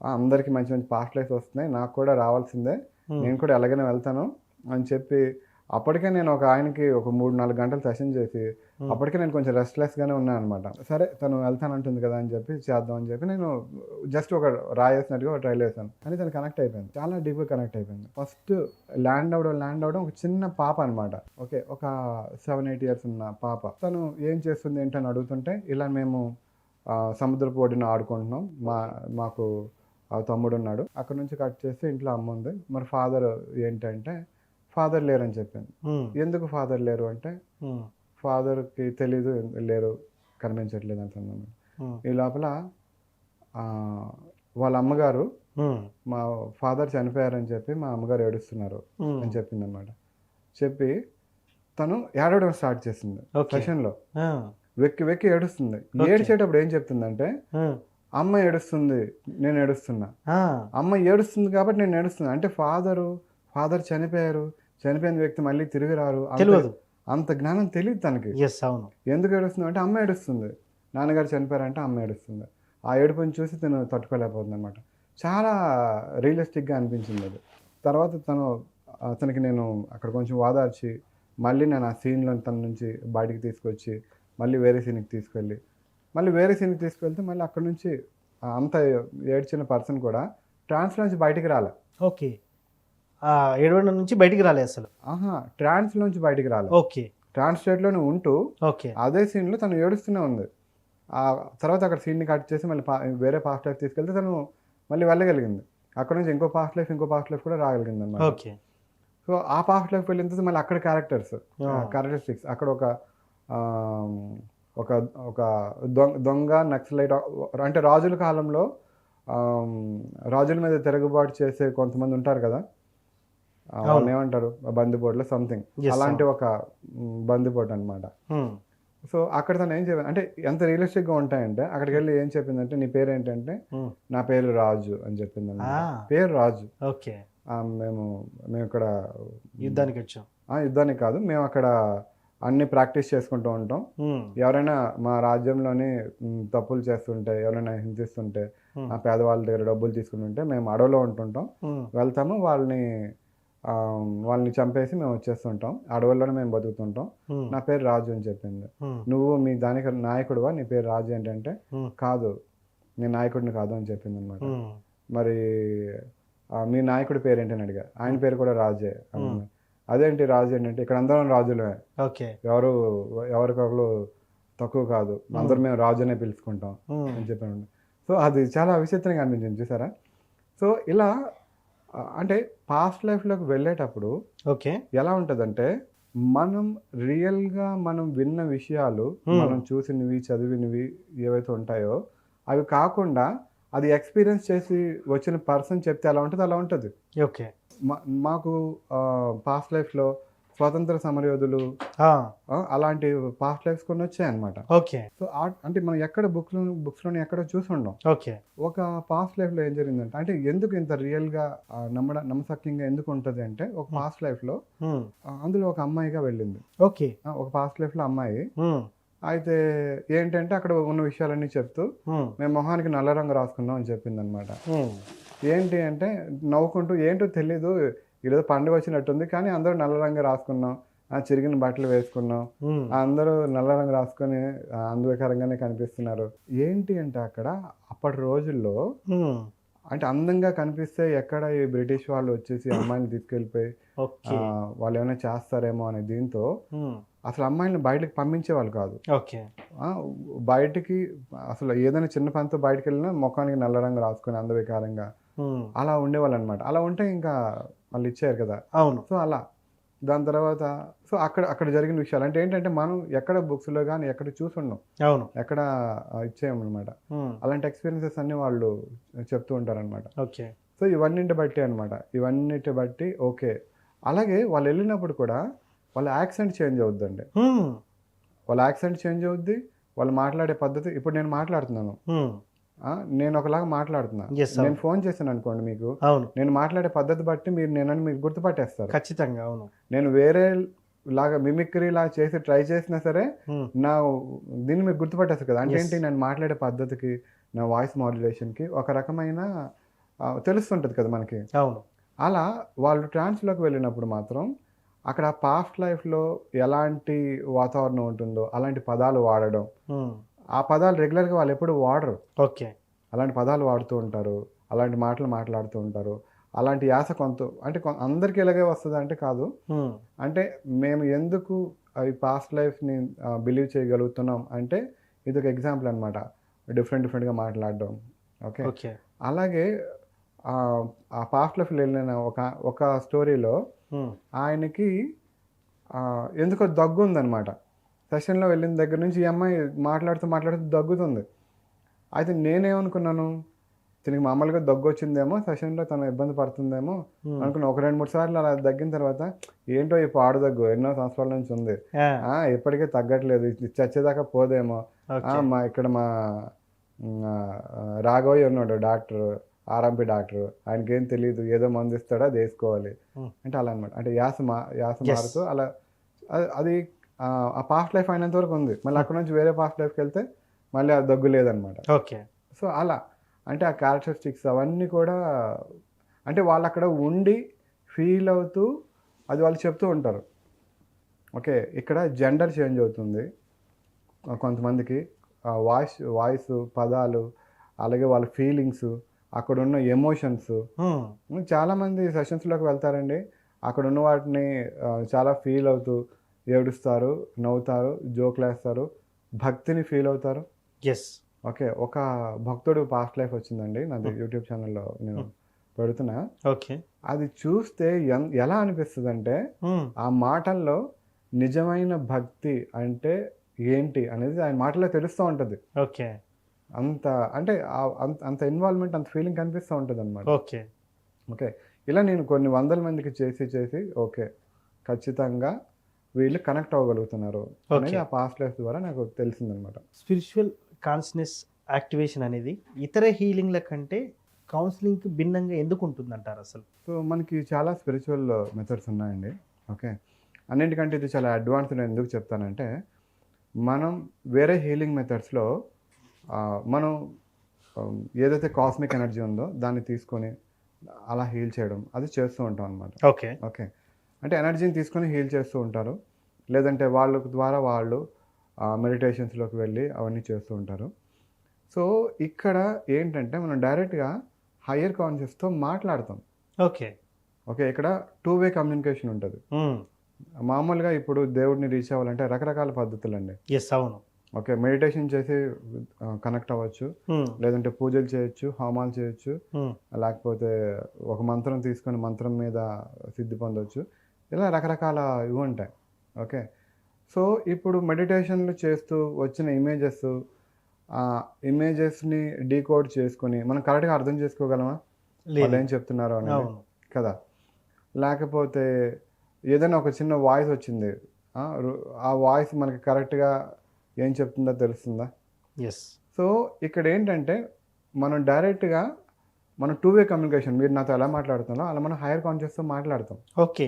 అందరికి మంచి మంచి పాస్ట్ లైఫ్స్ వస్తున్నాయి. నాకు కూడా రావాల్సిందే. హ్మ్. నేను కూడా ఎలాగైనా వెళ్తాను అని చెప్పి అప్పటికే నేను ఒక ఆయనకి ఒక 3, 4 గంటలు సెషన్ చేసి హ్మ్. అప్పటికే నేను కొంచెం రెస్ట్‌లెస్‌గానే ఉన్నాననమాట. సరే తను వెళ్తానంటుంది కదా! అని చెప్పి చేద్దాం అని చెప్పి నేను జస్ట్ ఒక రాయేసినట్టుగా ఒక ట్రైల్ ఏసాను. కానీ తను కనెక్ట్ అయిపోయింది. చాలా డీప్‌గా కనెక్ట్ అయిపోయింది. ఫస్ట్ ల్యాండ్ అవ్వడం ఒక చిన్న పాప అనమాట. ఓకే. ఒక 7, 8 ఇయర్స్ ఉన్న పాప. తను ఏం చేస్తుంది ఏంటని అడుగుతుంటే ఇలా మేము సముద్రపు ఒడ్డున ఆడుకుంటున్నాం. మాకు తమ్ముడున్నాడు. అక్కడి నుంచి కట్ చేస్తే ఇంట్లో అమ్ముంది. మరి ఫాదర్ ఏంటంటే ఫాదర్ లేరని చెప్పింది. హ్మ్. ఎందుకు ఫాదర్ లేరు అంటే, హ్మ్. ఫాదర్‌కి తెలీదు లేరు, కనిపించట్లేదు అంటున్నాను. హ్మ్. ఈ లోపల వాళ్ళ అమ్మగారు హ్మ్. మా ఫాదర్ చనిపోయారని చెప్పి మా అమ్మగారు ఏడుస్తున్నారు హ్మ్. అని చెప్పిందనమాట. చెప్పి తను ఏడవడం స్టార్ట్ చేసింది ఓకే. సెషన్‌లో. ఆ! వెక్కి వెక్కి ఏడుస్తుంది. ఓకే. ఏడ్చేటప్పుడు ఏం చెప్తుందంటే, హ్మ్. అమ్మ ఏడుస్తుంది, నేను ఏడుస్తున్నా. ఆ! అమ్మ ఏడుస్తుంది కాబట్టి నేను ఏడుస్తున్నా. అంటే ఫాదర్ చనిపోయారు. చనిపోయిన వ్యక్తి మళ్ళీ తిరిగి రారు. తెలవదు. అంత జ్ఞానం తెలీదు తనకి. యెస్. అవును. ఎందుకు ఏడుస్తుందంటే అమ్మ ఏడుస్తుంది. నాన్నగారు చనిపోయారంటే అమ్మ ఏడుస్తుంది. ఆ ఏడుపుని చూసి తను తట్టుకోలేకపోతుందనమాట. చాలా రియలిస్టిక్‌గా అనిపించిందది. తర్వాత అతనికి నేను అక్కడ కొంచెం ఓదార్చి, మళ్ళీ నేను ఆ సీన్‌లో తన నుంచి బయటికి తీసుకొచ్చి, మళ్ళీ వేరే సీన్‌కి తీసుకెళ్ళి, మళ్ళీ వేరే సీన్కి తీసుకెళ్తే మళ్ళీ అక్కడ నుంచి అంత ఏడ్చిన పర్సన్ కూడా ట్రాన్స్లోంచి బయటికి రాలే. ఓకే. ఏడవడం నుంచి బయటికి రాలే అసలు. ట్రాన్స్లోంచి బయటికి రాలే. ఓకే. ట్రాన్స్ స్టేట్లోనే ఉంటూ ఓకే. అదే సీన్లో తను ఏడుస్తూనే ఉంది. ఆ తర్వాత అక్కడ సీన్ని కట్ చేసి మళ్ళీ వేరే పాస్ట్ లైఫ్ తీసుకెళ్తే తను మళ్ళీ వెళ్ళగలిగింది. అక్కడ నుంచి ఇంకో పాస్ట్ లైఫ్ కూడా రాగలిగింది అనమాట. ఓకే. సో ఆ పాస్ట్ లైఫ్ వెళ్ళిన తర్వాత మళ్ళీ అక్కడ క్యారెక్టరిస్టిక్స్ అక్కడ ఒక దొంగ నక్సలైట్, అంటే రాజుల కాలంలో రాజుల మీద తిరుగుబాటు చేసే కొంతమంది ఉంటారు కదా, వాళ్ళు ఏమంటారు బందిపోట్లు సంథింగ్, అలాంటి ఒక బందిపోటు అనమాట. సో అక్కడ తను ఏం చెప్పాను అంటే ఎంత రియలిస్టిక్గా ఉంటాయంటే అక్కడికి వెళ్ళి ఏం చెప్పిందంటే నీ పేరు ఏంటంటే నా పేరు రాజు అని చెప్పింది. పేరు రాజు. ఓకే. మేము ఇక్కడ యుద్ధానికి వచ్చాం. యుద్ధానికి కాదు, మేము అక్కడ అన్ని ప్రాక్టీస్ చేసుకుంటూ ఉంటాం. ఎవరైనా మా రాజ్యంలోని తప్పులు చేస్తుంటే, ఎవరైనా హింసిస్తుంటే, ఆ పేదవాళ్ళ దగ్గర డబ్బులు తీసుకుంటుంటే మేము అడవిలో ఉంటుంటాం, వెళ్తాము, వాళ్ళని చంపేసి మేము వచ్చేస్తుంటాం, అడవుల్లోనే మేము బతుకుతుంటాం. నా పేరు రాజు అని చెప్పింది. నువ్వు మీ దానికి నాయకుడువా, నీ పేరు రాజు ఏంటంటే కాదు నేను నాయకుడిని కాదు అని చెప్పింది అనమాట. మరి మీ నాయకుడి పేరు ఏంటని అడిగా. ఆయన పేరు కూడా రాజే. అదేంటి రాజు ఏంటంటే ఇక్కడ అందరం రాజులమే, ఎవరికొకరు తక్కువ కాదు, అందరం మేము రాజు అనే పిలుచుకుంటాం అని చెప్పాను. సో అది చాలా విచిత్రంగా అనిపించింది చూసారా. సో ఇలా అంటే పాస్ట్ లైఫ్లోకి వెళ్ళేటప్పుడు ఎలా ఉంటుందంటే మనం రియల్గా మనం విన్న విషయాలు, మనం చూసినవి చదివినవి ఏవైతే ఉంటాయో అవి కాకుండా అది ఎక్స్పీరియన్స్ చేసి వచ్చిన పర్సన్ చెప్తే ఎలా ఉంటుంది అలా ఉంటుంది. ఓకే. మాకు పాస్ట్ లైఫ్లో స్వాతంత్ర సమరయోధులు అలాంటి పాస్ట్ లైఫ్స్ కొన్ని వచ్చాయి అనమాట. ఓకే. సో అంటే మనం ఎక్కడ బుక్స్లోని ఎక్కడ చూసి ఉండం. ఓకే. ఒక పాస్ట్ లైఫ్లో ఏం జరిగిందంటే అంటే ఎందుకు ఇంత రియల్గా నమ్మసక్యంగా ఎందుకు ఉంటుంది అంటే ఒక పాస్ట్ లైఫ్లో అందులో ఒక అమ్మాయిగా వెళ్ళింది. ఓకే. ఒక పాస్ట్ లైఫ్లో అమ్మాయి అయితే ఏంటంటే అక్కడ ఉన్న విషయాలన్నీ చెప్తూ మేము మొహానికి నల్ల రంగు రాసుకున్నాం అని చెప్పింది అనమాట. ఏంటి అంటే నవ్వుకుంటూ ఏంటో తెలీదు, ఈరోజు పండుగ వచ్చినట్టుంది కానీ అందరూ నల్ల రంగు రాసుకున్నాం, చిరిగిన బట్టలు వేసుకున్నాం, అందరూ నల్ల రంగు రాసుకొని అందకరంగానే కనిపిస్తున్నారు. ఏంటి అంటే అక్కడ అప్పటి రోజుల్లో అంటే అందంగా కనిపిస్తే ఎక్కడ ఈ బ్రిటిష్ వాళ్ళు వచ్చేసి అమ్మాయిని తీసుకెళ్ళిపోయి వాళ్ళు ఏమైనా చేస్తారేమో అనే దీంతో అసలు అమ్మాయిని బయటకు పంపించేవాళ్ళు కాదు. బయటికి అసలు ఏదైనా చిన్న పనితో బయటకు వెళ్ళినా ముఖానికి నల్ల రంగు రాసుకొని అందవికారంగా అలా ఉండేవాళ్ళు అనమాట. అలా ఉంటే ఇంకా వాళ్ళు ఇచ్చారు కదా. అవును. సో అలా దాని తర్వాత సో అక్కడ జరిగిన విషయాలు అంటే ఏంటంటే మనం ఎక్కడ బుక్స్లో కానీ ఎక్కడ చూసుండం, అవును, ఎక్కడ ఇచ్చేయమన్నమాట. అలాంటి ఎక్స్పీరియన్సెస్ అన్ని వాళ్ళు చెప్తూ ఉంటారనమాట. ఓకే. సో ఇవన్నింటి బట్టి అనమాట, ఇవన్నిటి బట్టి ఓకే. అలాగే వాళ్ళు వెళ్ళినప్పుడు కూడా వాళ్ళ యాక్సెంట్ చేంజ్ అవుద్దండి. వాళ్ళ యాక్సెంట్ చేంజ్ అవుద్ది, వాళ్ళు మాట్లాడే పద్ధతి. ఇప్పుడు నేను మాట్లాడుతున్నాను, నేను ఒకలాగా మాట్లాడుతున్నా, నేను ఫోన్ చేశాను అనుకోండి మీకు, నేను మాట్లాడే పద్ధతి బట్టి మీరు గుర్తుపట్టేస్తారు ఖచ్చితంగా. అవును. నేను వేరే లాగా మిమిక్రీ లాగా చేసి ట్రై చేసినా సరే దీన్ని మీరు గుర్తుపట్టేస్తారు కదా. అంటే ఏంటి, నేను మాట్లాడే పద్ధతికి నా వాయిస్ మాడ్యులేషన్కి ఒక రకమైన తెలుస్తుంటుంది కదా మనకి. అవును. అలా వాళ్ళు ట్రాన్స్లోకి వెళ్ళినప్పుడు మాత్రం అక్కడ పాస్ట్ లైఫ్లో ఎలాంటి వాతావరణం ఉంటుందో అలాంటి పదాలు వాడడం, ఆ పదాలు రెగ్యులర్గా వాళ్ళు ఎప్పుడు వాడరు. ఓకే. అలాంటి పదాలు వాడుతూ ఉంటారు, అలాంటి మాటలు మాట్లాడుతూ ఉంటారు. అలాంటి యాస అంటే అందరికీ ఇలాగే వస్తుంది అంటే కాదు. అంటే మేము ఎందుకు ఈ పాస్ట్ లైఫ్ని బిలీవ్ చేయగలుగుతున్నాం అంటే ఇది ఒక ఎగ్జాంపుల్ అనమాట, డిఫరెంట్గా మాట్లాడడం. ఓకే. అలాగే ఆ పాస్ట్ లైఫ్లో వెళ్ళిన ఒక స్టోరీలో ఆయనకి ఎందుకో దగ్గు ఉందన్నమాట. సెషన్లో వెళ్ళిన దగ్గర నుంచి ఈ అమ్మాయి మాట్లాడుతూ దగ్గుతుంది. అయితే నేనేమనుకున్నాను, తినకి మామూలుగా దగ్గు వచ్చిందేమో, సెషన్లో తను ఇబ్బంది పడుతుందేమో అనుకున్నా. ఒక 2-3 సార్లు అలా దగ్గిన తర్వాత ఏంటో ఈ పాడు దగ్గు ఎన్నో సంవత్సరాల నుంచి ఉంది, ఇప్పటికే తగ్గట్లేదు, చచ్చేదాకా పోదేమో. ఇక్కడ మా రాఘవయ్య ఉన్నాడు డాక్టర్, ఆర్ఎంపీ డాక్టర్, ఆయనకేం తెలియదు, ఏదో మందు ఇస్తాడో అది వేసుకోవాలి అంటే అలా అనమాట. అంటే యాస మారుతూ అలా అది ఆ పాస్ట్ లైఫ్ అయినంత వరకు ఉంది. మళ్ళీ అక్కడ నుంచి వేరే పాస్ట్ లైఫ్కి వెళ్తే మళ్ళీ ఆ దగ్గు లేదనమాట. ఓకే. సో అలా అంటే ఆ క్యారెక్టరిస్టిక్స్ అవన్నీ కూడా అంటే వాళ్ళు అక్కడ ఉండి ఫీల్ అవుతూ అది వాళ్ళు చెప్తూ ఉంటారు. ఓకే. ఇక్కడ జెండర్ చేంజ్ అవుతుంది కొంతమందికి, వాయిస్ పదాలు, అలాగే వాళ్ళ ఫీలింగ్స్, అక్కడున్న ఎమోషన్స్. చాలామంది సెషన్స్లోకి వెళ్తారండి, అక్కడున్న వాటిని చాలా ఫీల్ అవుతూ ఏడుస్తారు, నవ్వుతారు, జోకులు వేస్తారు, భక్తిని ఫీల్ అవుతారు. ఎస్. ఓకే. ఒక భక్తుడు పాస్ట్ లైఫ్ వచ్చిందండి, నాది యూట్యూబ్ ఛానల్లో నేను పెడుతున్నా. ఓకే. అది చూస్తే ఎలా అనిపిస్తుందంటే ఆ మాటల్లో నిజమైన భక్తి అంటే ఏంటి అనేది ఆయన మాటల్లో తెలుస్తూ ఉంటుంది. ఓకే. అంత అంటే అంత ఇన్వాల్వ్మెంట్, అంత ఫీలింగ్ కనిపిస్తూ ఉంటుంది అనమాట. ఓకే. ఓకే. ఇలా నేను కొన్ని వందల మందికి చేసి ఓకే, ఖచ్చితంగా వీళ్ళు కనెక్ట్ అవ్వగలుగుతున్నారు అనేది ఆ పాస్ట్ లైఫ్ ద్వారా నాకు తెలిసిందనమాట. స్పిరిచువల్ కాన్షియస్నెస్ యాక్టివేషన్ అనేది ఇతర హీలింగ్ల కంటే కౌన్సిలింగ్కి భిన్నంగా ఎందుకు ఉంటుందంటారు అసలు? సో మనకి చాలా స్పిరిచువల్ మెథడ్స్ ఉన్నాయండి. ఓకే. అన్నింటికంటే ఇది చాలా అడ్వాన్స్డ్ ఎందుకు చెప్తానంటే, మనం వేరే హీలింగ్ మెథడ్స్లో మనం ఏదైతే కాస్మిక్ ఎనర్జీ ఉందో దాన్ని తీసుకొని అలా హీల్ చేయడం అది చేస్తూ ఉంటాం అనమాట. ఓకే. ఓకే. అంటే ఎనర్జీని తీసుకొని హీల్ చేస్తూ ఉంటారు, లేదంటే వాళ్ళ ద్వారా వాళ్ళు మెడిటేషన్స్లోకి వెళ్ళి అవన్నీ చేస్తూ ఉంటారు. సో ఇక్కడ ఏంటంటే మనం డైరెక్ట్గా హయ్యర్ కాన్షియస్తో మాట్లాడతాం. ఓకే. ఓకే. ఇక్కడ 2-వే కమ్యూనికేషన్ ఉంటుంది. మామూలుగా ఇప్పుడు దేవుడిని రీచ్ అవ్వాలంటే రకరకాల పద్ధతులండి. ఎస్, అవును. ఓకే. మెడిటేషన్ చేసి కనెక్ట్ అవ్వచ్చు, లేదంటే పూజలు చేయొచ్చు, హోమాలు చేయొచ్చు, లేకపోతే ఒక మంత్రం తీసుకొని మంత్రం మీద సిద్ధి పొందవచ్చు. ఇలా రకరకాల ఇవి ఉంటాయి. ఓకే. సో ఇప్పుడు మెడిటేషన్లు చేస్తూ వచ్చిన ఇమేజెస్ని డీకోడ్ చేసుకొని మనం కరెక్ట్గా అర్థం చేసుకోగలమా వాళ్ళు ఏం చెప్తున్నారు అనేది కదా? లేకపోతే ఏదైనా ఒక చిన్న వాయిస్ వచ్చింది, ఆ వాయిస్ మనకి కరెక్ట్గా ఏం చెప్తుందో తెలుస్తుందా? ఎస్. సో ఇక్కడ ఏంటంటే మనం డైరెక్ట్గా మనం 2-వే కమ్యూనికేషన్, మీరు నాతో ఎలా మాట్లాడుతున్నారో అలా మనం హైయర్ కాన్షియస్తో మాట్లాడతాం. ఓకే.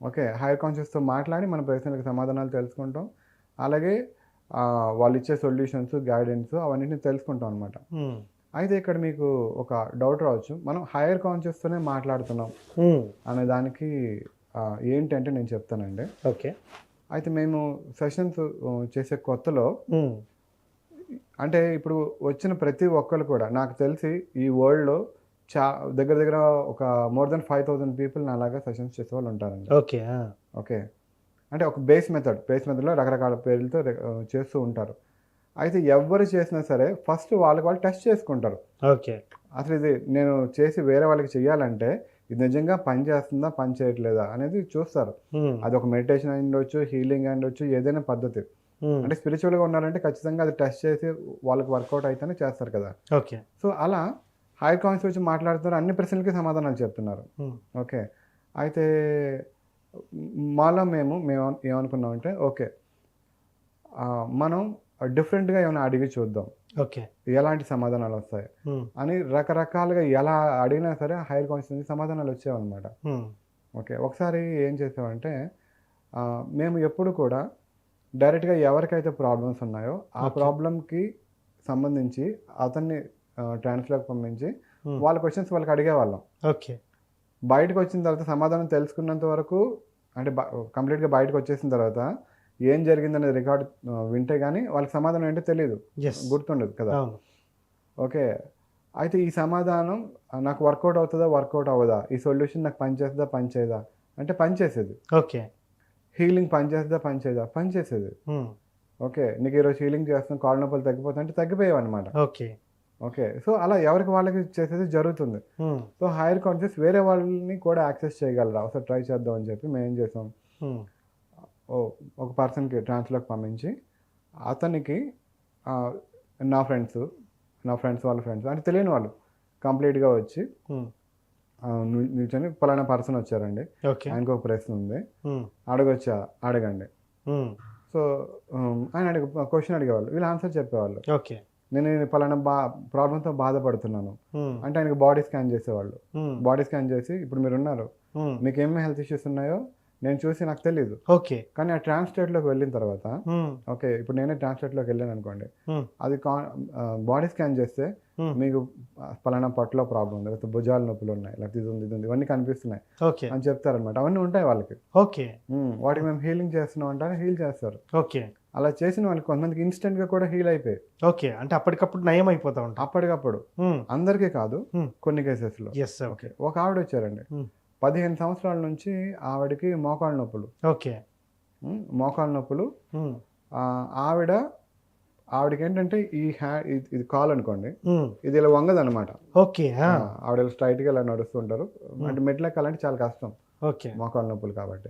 ఓకే. హైయర్ కాన్షియస్తో మాట్లాడి మన ప్రశ్నలకు సమాధానాలు తెలుసుకుంటాం, అలాగే వాళ్ళు ఇచ్చే సొల్యూషన్స్, గైడెన్స్ అవన్నిటిని తెలుసుకుంటాం అనమాట. అయితే ఇక్కడ మీకు ఒక డౌట్ రావచ్చు, మనం హైయర్ కాన్షియస్తోనే మాట్లాడుతున్నాం అనే దానికి ఏంటంటే నేను చెప్తానండి. ఓకే. అయితే మేము సెషన్స్ చేసే కొత్తలో అంటే ఇప్పుడు వచ్చిన ప్రతి ఒక్కరు కూడా నాకు తెలిసి ఈ వరల్డ్లో దగ్గర ఒక మోర్ దెన్ 5,000 పీపుల్ అలాగా సెషన్స్ చేసే వాళ్ళు ఉంటారండి. ఓకే. ఓకే. అంటే ఒక బేస్ మెథడ్లో రకరకాల పేర్లతో చేస్తూ ఉంటారు. అయితే ఎవరు చేసినా సరే ఫస్ట్ వాళ్ళు టెస్ట్ చేసుకుంటారు. ఓకే. అసలు ఇది నేను చేసి వేరే వాళ్ళకి చెయ్యాలంటే ఇది నిజంగా పని చేస్తుందా, పని చేయట్లేదా అనేది చూస్తారు. అది ఒక మెడిటేషన్ అయి ఉండొచ్చు, హీలింగ్ అయి ఉండొచ్చు, ఏదైనా పద్ధతి. అంటే స్పిరిచువల్గా ఉన్నారంటే ఖచ్చితంగా అది టెస్ట్ చేసి వాళ్ళకి వర్కౌట్ అయితేనే చేస్తారు కదా. ఓకే. సో అలా హైయర్ కాన్షియస్ వచ్చి మాట్లాడుతున్నారు, అన్ని ప్రశ్నలకి సమాధానాలు చెప్తున్నారు. ఓకే. అయితే మేము ఏమనుకున్నామంటే ఓకే, మనం డిఫరెంట్గా ఏమైనా అడిగి చూద్దాం, ఓకే, ఎలాంటి సమాధానాలు వస్తాయి అని. రకరకాలుగా ఎలా అడిగినా సరే హైయర్ కాన్షియస్ నుంచి సమాధానాలు వచ్చేవన్నమాట. ఓకే. ఒకసారి ఏం చేసామంటే మేము ఎప్పుడు కూడా డైరెక్ట్గా ఎవరికైతే ప్రాబ్లమ్స్ ఉన్నాయో ఆ ప్రాబ్లంకి సంబంధించి అతన్ని ట్రాన్స్లోకి పంపించి వాళ్ళ క్వశ్చన్స్ వాళ్ళకి అడిగేవాళ్ళం. ఓకే. బయటకు వచ్చిన తర్వాత సమాధానం తెలుసుకున్నంత వరకు, అంటే కంప్లీట్గా బయటకు వచ్చేసిన తర్వాత ఏం జరిగిందనేది రికార్డ్ వింటే కానీ వాళ్ళకి సమాధానం ఏంటో తెలియదు, గుర్తుండదు కదా. ఓకే. అయితే ఈ సమాధానం నాకు వర్కౌట్ అవుతుందా, వర్కౌట్ అవ్వదా, ఈ సొల్యూషన్ నాకు పనిచేస్తుందా, పనిచేయదా అంటే పనిచేసేది. ఓకే. హీలింగ్ పనిచేస్తుందా, పనిచేయదా, పనిచేసేది. ఓకే. నీకు ఈరోజు హీలింగ్ చేస్తున్నాం, కాళ్ళ నొప్పులు తగ్గిపోతా అంటే తగ్గిపోయావు అనమాట. ఓకే. ఓకే. సో అలా ఎవరికి వాళ్ళకి చేసేది జరుగుతుంది. సో హైయర్ కాన్షియస్ వేరే వాళ్ళని కూడా యాక్సెస్ చేయగలరా, ఒకసారి ట్రై చేద్దాం అని చెప్పి మేము ఏం చేసాం, ఒక పర్సన్కి ట్రాన్స్లోకి పంపించి అతనికి నా ఫ్రెండ్స్ వాళ్ళ ఫ్రెండ్స్ అంటే తెలియని వాళ్ళు కంప్లీట్గా వచ్చి నిల్చొని పలానా పర్సన్ వచ్చారండి, ఆయనకు ఒక ప్రశ్న ఉంది, అడగండి. సో ఆయన క్వశ్చన్ అడిగేవాళ్ళు, వీళ్ళు ఆన్సర్ చెప్పేవాళ్ళు. ఓకే. నేను పలానా ప్రాబ్లంతో బాధపడుతున్నాను అంటే ఆయనకు బాడీ స్కాన్ చేసేవాళ్ళు. బాడీ స్కాన్ చేసి ఇప్పుడు మీరు ఉన్నారు, మీకు ఏమేమి హెల్త్ ఇష్యూస్ ఉన్నాయో నేను చూసి నాకు తెలియదు. ఓకే. కానీ ఆ ట్రాన్స్లేట్లోకి వెళ్ళిన తర్వాత ఓకే, ఇప్పుడు నేనే ట్రాన్స్లేట్లోకి వెళ్ళాను అనుకోండి, అది బాడీ స్కాన్ చేస్తే మీకు పలానా పట్టులో ప్రాబ్లం ఉంది, లేకపోతే భుజాల నొప్పులు ఉన్నాయి, లేకపోతే ఇది ఉంది ఇది ఉంది ఇవన్నీ కనిపిస్తున్నాయి ఓకే. అని చెప్తారనమాట. అవన్నీ ఉంటాయి వాళ్ళకి. ఓకే. వాటికి మేము హీలింగ్ చేస్తున్నాం అంటారు, హీల్ చేస్తారు. ఓకే. అలా చేసిన వాళ్ళకి కొంతమందికి ఇన్స్టెంట్గా కూడా హీల్ అయిపోయాయి ఓకే. అంటే అప్పటికప్పుడు నయం అయిపోతా ఉంటాం. అప్పటికప్పుడు. అందరికీ కాదు, కొన్ని కేసెస్లో. ఎస్. ఓకే, ఒక ఆవిడ వచ్చారండి, 15 సంవత్సరాల నుంచి ఆవిడకి మోకాళ్ళ నొప్పులు. ఓకే. మోకాళ్ళ నొప్పులు. ఆవిడకి ఏంటంటే ఇది కాల్ అనుకోండి, ఇది ఇలా వంగదు అనమాట. ఓకే. ఆవిడ స్ట్రైట్గా ఇలా నడుస్తుంటారు. అంటే మెట్లు ఎక్కాలంటే చాలా కష్టం, ఓకే. మోకాళ్ళ నొప్పులు కాబట్టి.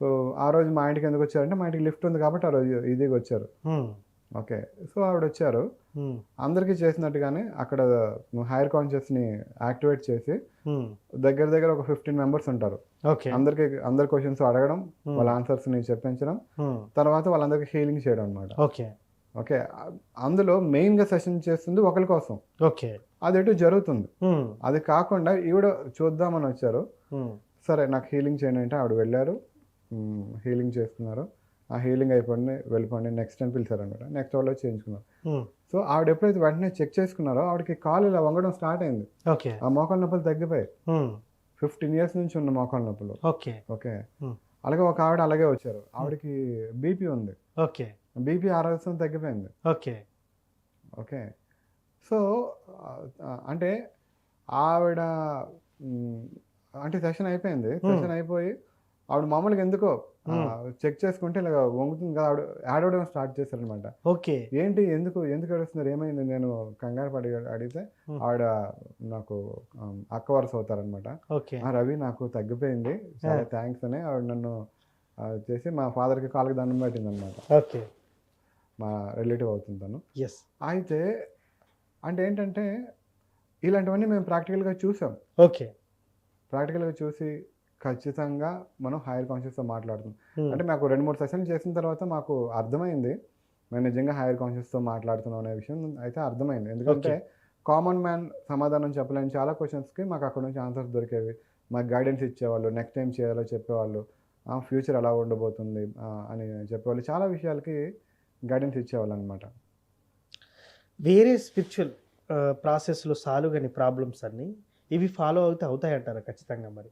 సో ఆ రోజు మా ఇంటికి ఎందుకు వచ్చారంటే, మా ఇంటికి లిఫ్ట్ ఉంది కాబట్టి ఆ రోజు ఇదిగా వచ్చారు. ఓకే, సో ఆవిడ వచ్చారు, అందరికీ చేసినట్టుగానే అక్కడ హైయర్ కాన్షియస్ని యాక్టివేట్ చేసి దగ్గర దగ్గర ఒక 15 మెంబర్స్ ఉంటారు. అందరి క్వశ్చన్స్ అడగడం, వాళ్ళ ఆన్సర్స్ని చెప్పించడం, తర్వాత వాళ్ళందరికీ హీలింగ్ చేయడం అనమాట. ఓకే. ఓకే, అందులో మెయిన్గా సెషన్ చేస్తుంది ఒకరి కోసం. ఓకే. అది ఎటు జరుగుతుంది. అది కాకుండా ఈవిడ చూద్దామని వచ్చారు. సరే నాకు హీలింగ్ చేయండి అంటే ఆవిడ వెళ్ళారు, హీలింగ్ చేసుకున్నారు. ఆ హీలింగ్ అయిపోయింది, వెళ్ళిపోండి నెక్స్ట్ అని పిలిచారు అనమాట. నెక్స్ట్ వాళ్ళు చేయించుకున్నారు. సో ఆవిడ ఎప్పుడైతే వెంటనే చెక్ చేసుకున్నారో ఆవిడకి కాలు ఇలా వంగడం స్టార్ట్ అయింది. ఆ మోకాళ్ళ నొప్పులు తగ్గిపోయాయి. 15 years నుంచి ఉన్న మోకాళ్ళ నొప్పులు. ఓకే. అలాగే ఒక ఆవిడ అలాగే వచ్చారు, ఆవిడకి బీపీ ఉంది. ఓకే. బీపీ 60% తగ్గిపోయింది. ఓకే. ఓకే, సో అంటే ఆవిడ అంటే సెషన్ అయిపోయింది. సెషన్ అయిపోయి ఆవిడ మామూలుగా ఎందుకో చెక్ చేసుకుంటే ఇలా వంగుతుంది కదా, ఆవిడ ఏడవడం స్టార్ట్ చేశారనమాట. ఓకే, ఏంటి ఎందుకు ఏడుస్తున్నారు, ఏమైంది? నేను కంగారు పడి అడిగితే ఆవిడ నాకు అక్క వరుస అవుతారనమాట. రవి నాకు తగ్గిపోయింది, చాలా థ్యాంక్స్ అని ఆవిడ నన్ను చేసి మా ఫాదర్కి కాళ్ళకి దండం పెట్టింది అనమాట. ఓకే, మా రిలేటివ్ అవుతుంది తను. అయితే అంటే ఏంటంటే ఇలాంటివన్నీ మేము ప్రాక్టికల్గా చూసాం. ఓకే, ప్రాక్టికల్గా చూసి ఖచ్చితంగా మనం హైయర్ కాన్షియస్తో మాట్లాడుతున్నాం. అంటే మాకు 2-3 సెషన్లు చేసిన తర్వాత మాకు అర్థమైంది మేము నిజంగా హైయర్ కాన్షియస్తో మాట్లాడుతున్నాం అనే విషయం అయితే అర్థమైంది. ఎందుకంటే కామన్ మ్యాన్ సమాధానం చెప్పలేని చాలా క్వశ్చన్స్కి మాకు అక్కడ నుంచి ఆన్సర్స్ దొరికేవి. మాకు గైడెన్స్ ఇచ్చేవాళ్ళు, నెక్స్ట్ టైం చేయాలో చెప్పేవాళ్ళు, ఫ్యూచర్ ఎలా ఉండబోతుంది అని చెప్పేవాళ్ళు, చాలా విషయాలకి గైడెన్స్ ఇచ్చేవాళ్ళు అనమాట. వేరే స్పిరిచువల్ ప్రాసెస్లో సాల్వ్ కాని ప్రాబ్లమ్స్ అన్నీ ఇవి ఫాలో అవుతాయంటారా ఖచ్చితంగా? మరి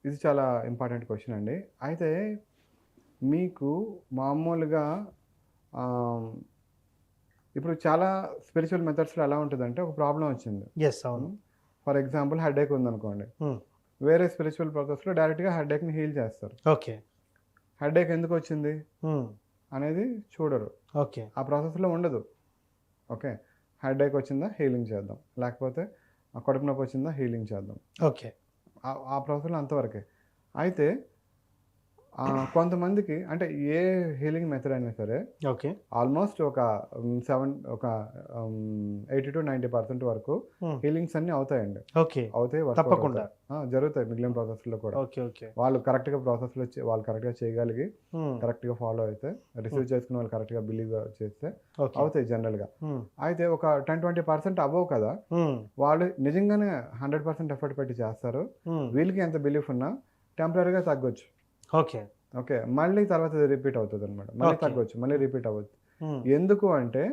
ఇది చాలా ఇంపార్టెంట్ క్వశ్చన్ అండి. అయితే మీకు మామూలుగా ఇప్పుడు చాలా స్పిరిచువల్ మెథడ్స్లో ఎలా ఉంటుందంటే, ఒక ప్రాబ్లం వచ్చింది. అవును. ఫర్ ఎగ్జాంపుల్ హెడేక్ ఉందనుకోండి, వేరే స్పిరిచువల్ ప్రాసెస్లో డైరెక్ట్గా హెడేక్ని హీల్ చేస్తారు. ఓకే. హెడేక్ ఎందుకు వచ్చింది అనేది చూడరు, ఓకే, ఆ ప్రాసెస్లో ఉండదు. ఓకే, హెడేక్ వచ్చిందా హీలింగ్ చేద్దాం, లేకపోతే కడుపు నొప్పి వచ్చిందా హీలింగ్ చేద్దాం. ఓకే, ఆ ప్రాసెస్లో అంతవరకే. అయితే కొంతమందికి అంటే ఏ హీలింగ్ మెథడ్ అయినా సరే ఓకే ఆల్మోస్ట్ ఒక 80-90% వరకు హీలింగ్స్ అన్ని అవుతాయండి. ఓకే, అవుతాయి, తప్పకుండా జరుగుతాయి. మిగిలిన ప్రాసెస్లో కూడా వాళ్ళు కరెక్ట్గా ప్రాసెస్లో వాళ్ళు కరెక్ట్గా చేయగలిగి కరెక్ట్గా ఫాలో అయితే, రిసీవ్ చేసుకున్న వాళ్ళు కరెక్ట్గా బిలీవ్ చేస్తే అవుతాయి జనరల్గా. అయితే ఒక 10-20% అబోవ్ కదా, వాళ్ళు నిజంగానే 100% ఎఫర్ట్ పెట్టి చేస్తారు. వీళ్ళకి ఎంత బిలీఫ్ ఉన్నా టెంపరీగా తగ్గొచ్చు. ఓకే, ఓకే, మళ్ళీ తర్వాత రిపీట్ అవుతుంది అనమాట. మళ్ళీ తగ్గొచ్చు, మళ్ళీ రిపీట్ అవ్వచ్చు. ఎందుకు అంటే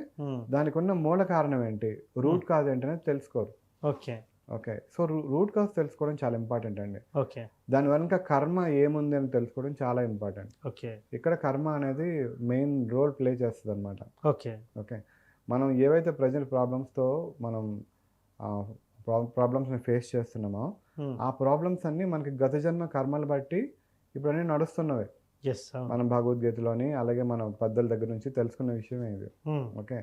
దానికి ఉన్న మూల కారణం ఏంటి, రూట్ కాజ్ ఏంటనేది తెలుసుకోరు. Okay. Okay, so root cause తెలుసుకోవడం చాలా ఇంపార్టెంట్ అండి. ఓకే, దాని వెనుక కర్మ ఏముంది అని తెలుసుకోవడం చాలా ఇంపార్టెంట్. ఓకే, ఇక్కడ కర్మ అనేది మెయిన్ రోల్ ప్లే చేస్తుంది అనమాట. ఓకే. ఓకే, మనం ఏవైతే ప్రజెంట్ ప్రాబ్లమ్స్తో మనం ప్రాబ్లమ్స్ని ఫేస్ చేస్తున్నామో ఆ ప్రాబ్లమ్స్ అన్నీ మనకి గత జన్మ కర్మలు బట్టి ఇప్పుడు అన్నీ నడుస్తున్నవి. మనం భగవద్గీతలోని అలాగే మన పెద్దల దగ్గర నుంచి తెలుసుకున్న విషయమే ఇది. ఓకే,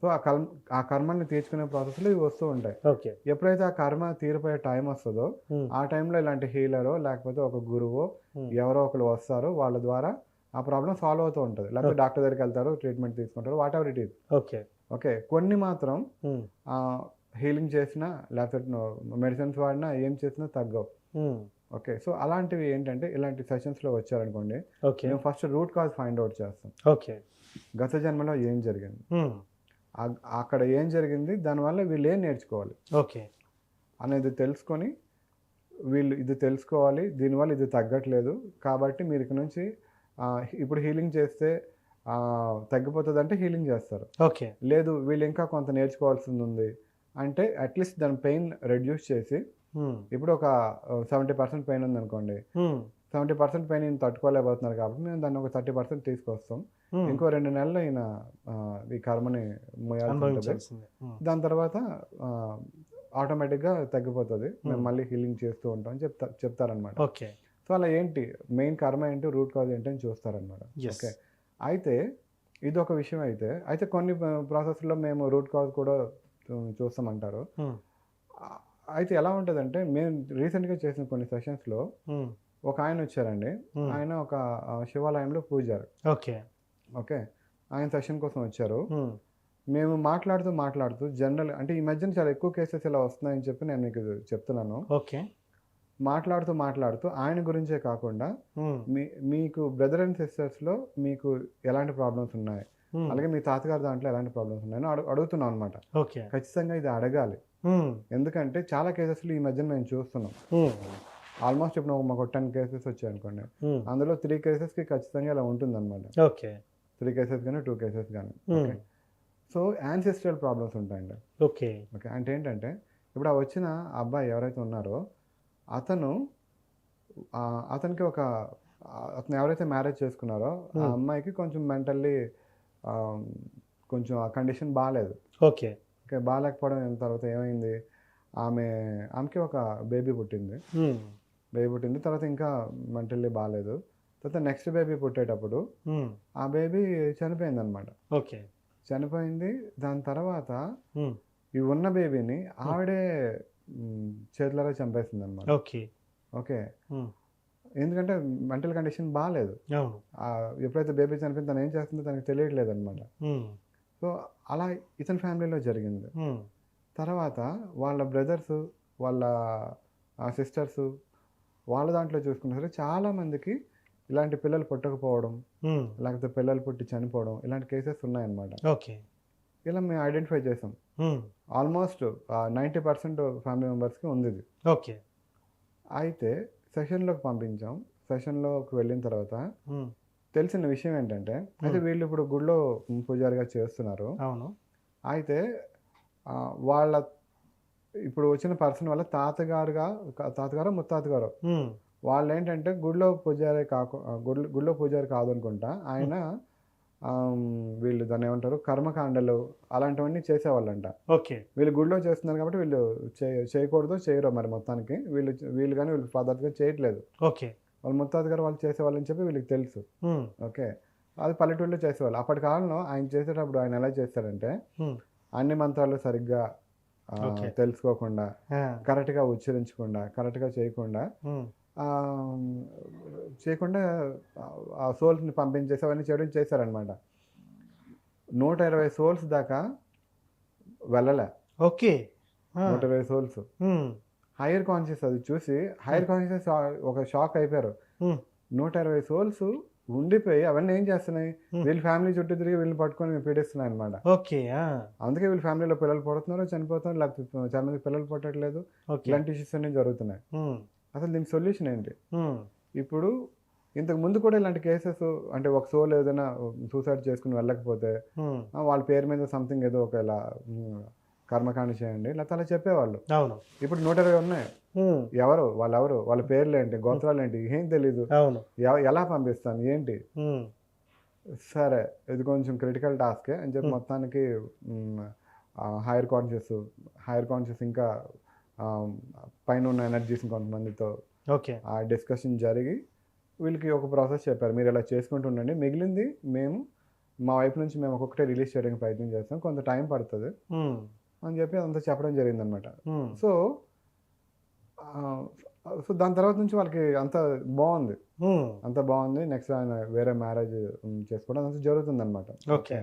సో ఆ కర్మల్ని తీర్చుకునే ప్రాసెస్లో ఇవి వస్తూ ఉంటాయి. ఎప్పుడైతే ఆ కర్మ తీరిపోయే టైం వస్తుందో ఆ టైంలో ఇలాంటి హీలరో లేకపోతే ఒక గురువో ఎవరో ఒకరు వస్తారు, వాళ్ళ ద్వారా ఆ ప్రాబ్లం సాల్వ్ అవుతూ ఉంటుంది. లేకపోతే డాక్టర్ దగ్గరికి వెళ్తారు, ట్రీట్మెంట్ తీసుకుంటారు, what ever it is. Okay, కొన్ని మాత్రం హీలింగ్ చేసినా లేకపోతే మెడిసిన్స్ వాడినా ఏం చేసినా తగ్గవు. ఓకే, సో అలాంటివి ఏంటంటే ఇలాంటి సెషన్స్లో వచ్చారనుకోండి, మేము first root cause find out చేస్తాం. ఓకే, గత జన్మలో ఏం జరిగింది, అక్కడ ఏం జరిగింది, దానివల్ల వీళ్ళు ఏం నేర్చుకోవాలి ఓకే అనేది తెలుసుకొని వీళ్ళు ఇది తెలుసుకోవాలి, దీనివల్ల ఇది తగ్గట్లేదు కాబట్టి మీరు ఇక నుంచి ఇప్పుడు హీలింగ్ చేస్తే తగ్గిపోతుందంటే హీలింగ్ చేస్తారు. ఓకే. లేదు వీళ్ళు ఇంకా కొంత నేర్చుకోవాల్సింది ఉంది అంటే అట్లీస్ట్ దాని పెయిన్ రెడ్యూస్ చేసి ఇప్పుడు ఒక 70% పెయిన్ ఉందనుకోండి, 70% పెయిన్ ఈయన తట్టుకోలేకపోతున్నారు కాబట్టి మేము దాన్ని ఒక 30% తీసుకొస్తాం. ఇంకో 2 నెలలు ఈయన ఈ కర్మని మోయాల్సి ఉంటుంది. దాని తర్వాత ఆటోమేటిక్గా తగ్గిపోతుంది, మేము మళ్ళీ హీలింగ్ చేస్తూ ఉంటాం అని చెప్తారనమాట. ఓకే. సో అలా ఏంటి మెయిన్ కర్మ ఏంటి, రూట్ కాజ్ ఏంటి అని చూస్తారనమాట. ఓకే. అయితే ఇది ఒక విషయం. అయితే కొన్ని ప్రాసెస్లో మేము రూట్ కాజ్ కూడా చూస్తామంటారు. అయితే ఎలా ఉంటుందంటే మేము రీసెంట్గా చేసిన కొన్ని సెషన్స్లో ఒక ఆయన వచ్చారండి. ఆయన ఒక శివాలయంలో పూజారు. ఓకే. ఓకే. ఆయన సెషన్ కోసం వచ్చారు. మేము మాట్లాడుతూ జనరల్ అంటే ఈ మధ్యన చాలా ఎక్కువ కేసెస్ ఇలా వస్తున్నాయని చెప్పి నేను మీకు చెప్తున్నాను. ఓకే. మాట్లాడుతూ ఆయన గురించే కాకుండా మీకు బ్రదర్ అండ్ సిస్టర్స్లో మీకు ఎలాంటి ప్రాబ్లమ్స్ ఉన్నాయి, అలాగే మీ తాతగారి దాంట్లో ఎలాంటి ప్రాబ్లమ్స్ ఉన్నాయని అడుగుతున్నాం అనమాట. ఓకే. ఖచ్చితంగా ఇది అడగాలి. ఎందుకంటే చాలా కేసెస్లో ఈ మధ్యన మేము చూస్తున్నాం. ఆల్మోస్ట్ ఇప్పుడు మాకు 10 కేసెస్ వచ్చాయి అనుకోండి, అందులో 3 కేసెస్కి ఖచ్చితంగా ఇలా ఉంటుందన్నమాట. ఓకే. 3 కేసెస్ కానీ 2 కేసెస్ కానీ. ఓకే. సో యాన్సెస్ట్రల్ ప్రాబ్లమ్స్ ఉంటాయండి. ఓకే. ఓకే. అంటే ఏంటంటే ఇప్పుడు వచ్చిన అబ్బాయి ఎవరైతే ఉన్నారో అతనికి అతను ఎవరైతే మ్యారేజ్ చేసుకున్నారో ఆ అమ్మాయికి కొంచెం మెంటల్లీ కొంచెం ఆ కండిషన్ బాగాలేదు. ఓకే. ఓకే. బాగాలేకపోవడం తర్వాత ఏమైంది, ఆమెకి ఒక బేబీ పుట్టింది. తర్వాత ఇంకా మెంటల్లీ బాగాలేదు. తర్వాత నెక్స్ట్ బేబీ పుట్టేటప్పుడు ఆ బేబీ చనిపోయింది అనమాట. ఓకే. చనిపోయింది. దాని తర్వాత ఈ ఉన్న బేబీని ఆవిడే చేతులారా చంపేసింది అనమాట. ఓకే. ఓకే. ఎందుకంటే మెంటల్ కండిషన్ బాగాలేదు. ఎప్పుడైతే బేబీ చనిపోయింది తను ఏం చేస్తుందో తనకి తెలియట్లేదు అనమాట. సో అలా ఇతని ఫ్యామిలీలో జరిగింది. తర్వాత వాళ్ళ బ్రదర్స్, వాళ్ళ సిస్టర్స్, వాళ్ళ దాంట్లో చూసుకున్నా సరే చాలామందికి ఇలాంటి పిల్లలు పుట్టకపోవడం, లేకపోతే పిల్లలు పుట్టి చనిపోవడం, ఇలాంటి కేసెస్ ఉన్నాయన్నమాట. ఓకే. ఇలా మేము ఐడెంటిఫై చేసాం. ఆల్మోస్ట్ 90% ఫ్యామిలీ మెంబర్స్కి ఉంది ఇది. ఓకే. అయితే సెషన్లోకి పంపించాం. సెషన్లోకి వెళ్ళిన తర్వాత తెలిసిన విషయం ఏంటంటే, అయితే వీళ్ళు ఇప్పుడు గుడిలో పూజారిగా చేస్తున్నారు. అవును. అయితే వాళ్ళ ఇప్పుడు వచ్చిన పర్సన్ వాళ్ళ తాతగారు ముత్తాతగారు వాళ్ళు ఏంటంటే గుడిలో పూజారి కాదు అనుకుంటా. ఆయన వీళ్ళు దాన్ని ఏమంటారు కర్మకాండలు అలాంటివన్నీ చేసేవాళ్ళంట. ఓకే. వీళ్ళు గుడిలో చేస్తున్నారు కాబట్టి వీళ్ళు చేయరో మరి మొత్తానికి వీళ్ళు కానీ వీళ్ళు ఫాదర్గా చేయట్లేదు. ఓకే. వాళ్ళ ముత్తాతగారు వాళ్ళు చేసేవాళ్ళని చెప్పి వీళ్ళకి తెలుసు. ఓకే. అది పల్లెటూరులో చేసేవాళ్ళు. అప్పటి కాలంలో ఆయన చేసేటప్పుడు ఆయన ఎలా చేస్తారంటే అన్ని మంత్రాలు సరిగ్గా తెలుసుకోకుండా, కరెక్ట్గా ఉచ్చరించకుండా, కరెక్ట్గా చేయకుండా ఆ సోల్స్ని పంపించేసి అవన్నీ చేయడం చేశారనమాట. 120 సోల్స్ దాకా వెళ్ళలే. ఓకే. 120 సోల్స్. హైయర్ కాన్షియస్ అది చూసి హైయర్ కాన్షియస్ ఒక షాక్ అయిపోయారు. 120 సోల్స్ ఉండిపోయి అవన్నీ ఏం చేస్తున్నాయి, వీళ్ళ ఫ్యామిలీ చుట్టూ తిరిగి వీళ్ళని పట్టుకొని పీడిస్తున్నాయి అనమాట. ఓకే. అందుకే వీళ్ళ ఫ్యామిలీలో పిల్లలు పుడుతున్నారు, చనిపోతున్నారు, లేకపోతే చాలా మంది పిల్లలు పుట్టట్లేదు, ఇలాంటి ఇష్యూస్ అన్ని జరుగుతున్నాయి. అసలు దీనికి సొల్యూషన్ ఏంటి? ఇప్పుడు ఇంతకు ముందు కూడా ఇలాంటి కేసెస్ అంటే ఒక సోల్ ఏదైనా సూసైడ్ చేసుకుని వెళ్ళకపోతే వాళ్ళ పేరు మీద సంథింగ్ ఏదో ఒక ఇలా కర్మకాండ చేయండి లేకపోతే అలా చెప్పేవాళ్ళు. అవును. ఇప్పుడు 120 ఉన్నాయి. వాళ్ళ పేర్లు ఏంటి, గోత్రాలు ఏంటి, ఏం తెలీదు. ఎలా పంపిస్తాను ఏంటి? సరే ఇది కొంచెం క్రిటికల్ టాస్కే అని చెప్పి మొత్తానికి హైయర్ కాన్షియస్ ఇంకా పైన ఉన్న ఎనర్జీస్ కొంతమందితో ఆ డిస్కషన్ జరిగి వీళ్ళకి ఒక ప్రాసెస్ చెప్పారు. మీరు ఇలా చేసుకుంటూ ఉండండి, మిగిలింది మా వైపు నుంచి మేము ఒక్కొక్కటే రిలీజ్ చేయడానికి ప్రయత్నం చేస్తాం, కొంత టైం పడుతుంది అని చెప్పి అంతా చెప్పడం జరిగిందనమాట. సో దాని తర్వాత నుంచి వాళ్ళకి అంత బాగుంది. నెక్స్ట్ ఆయన వేరే మ్యారేజ్ చేసుకోవడం అంత జరుగుతుంది అనమాట. ఓకే.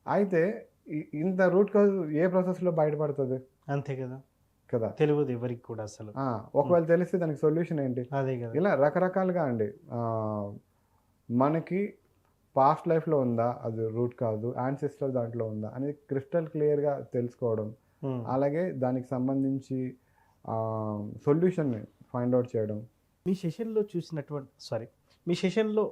అయితే ఇంత రూట్ కాజ్ ఏ ప్రాసెస్లో బయటపడుతుంది? అంతే కదా తెలియదు ఎవరికి కూడా అసలు. ఒకవేళ తెలిస్తే దానికి సొల్యూషన్ ఏంటి? ఇలా రకరకాలుగా అండి. మనకి పాస్ట్ లైఫ్లో ఉందా అది రూట్ కాదు, యాన్సెస్టర్ దాంట్లో ఉందా అనేది క్రిస్టల్ క్లియర్గా తెలుసుకోవడం, అలాగే దానికి సంబంధించి సొల్యూషన్ని ఫైండ్ అవుట్ చేయడం. మీ సెషన్లో మీ సెషన్లో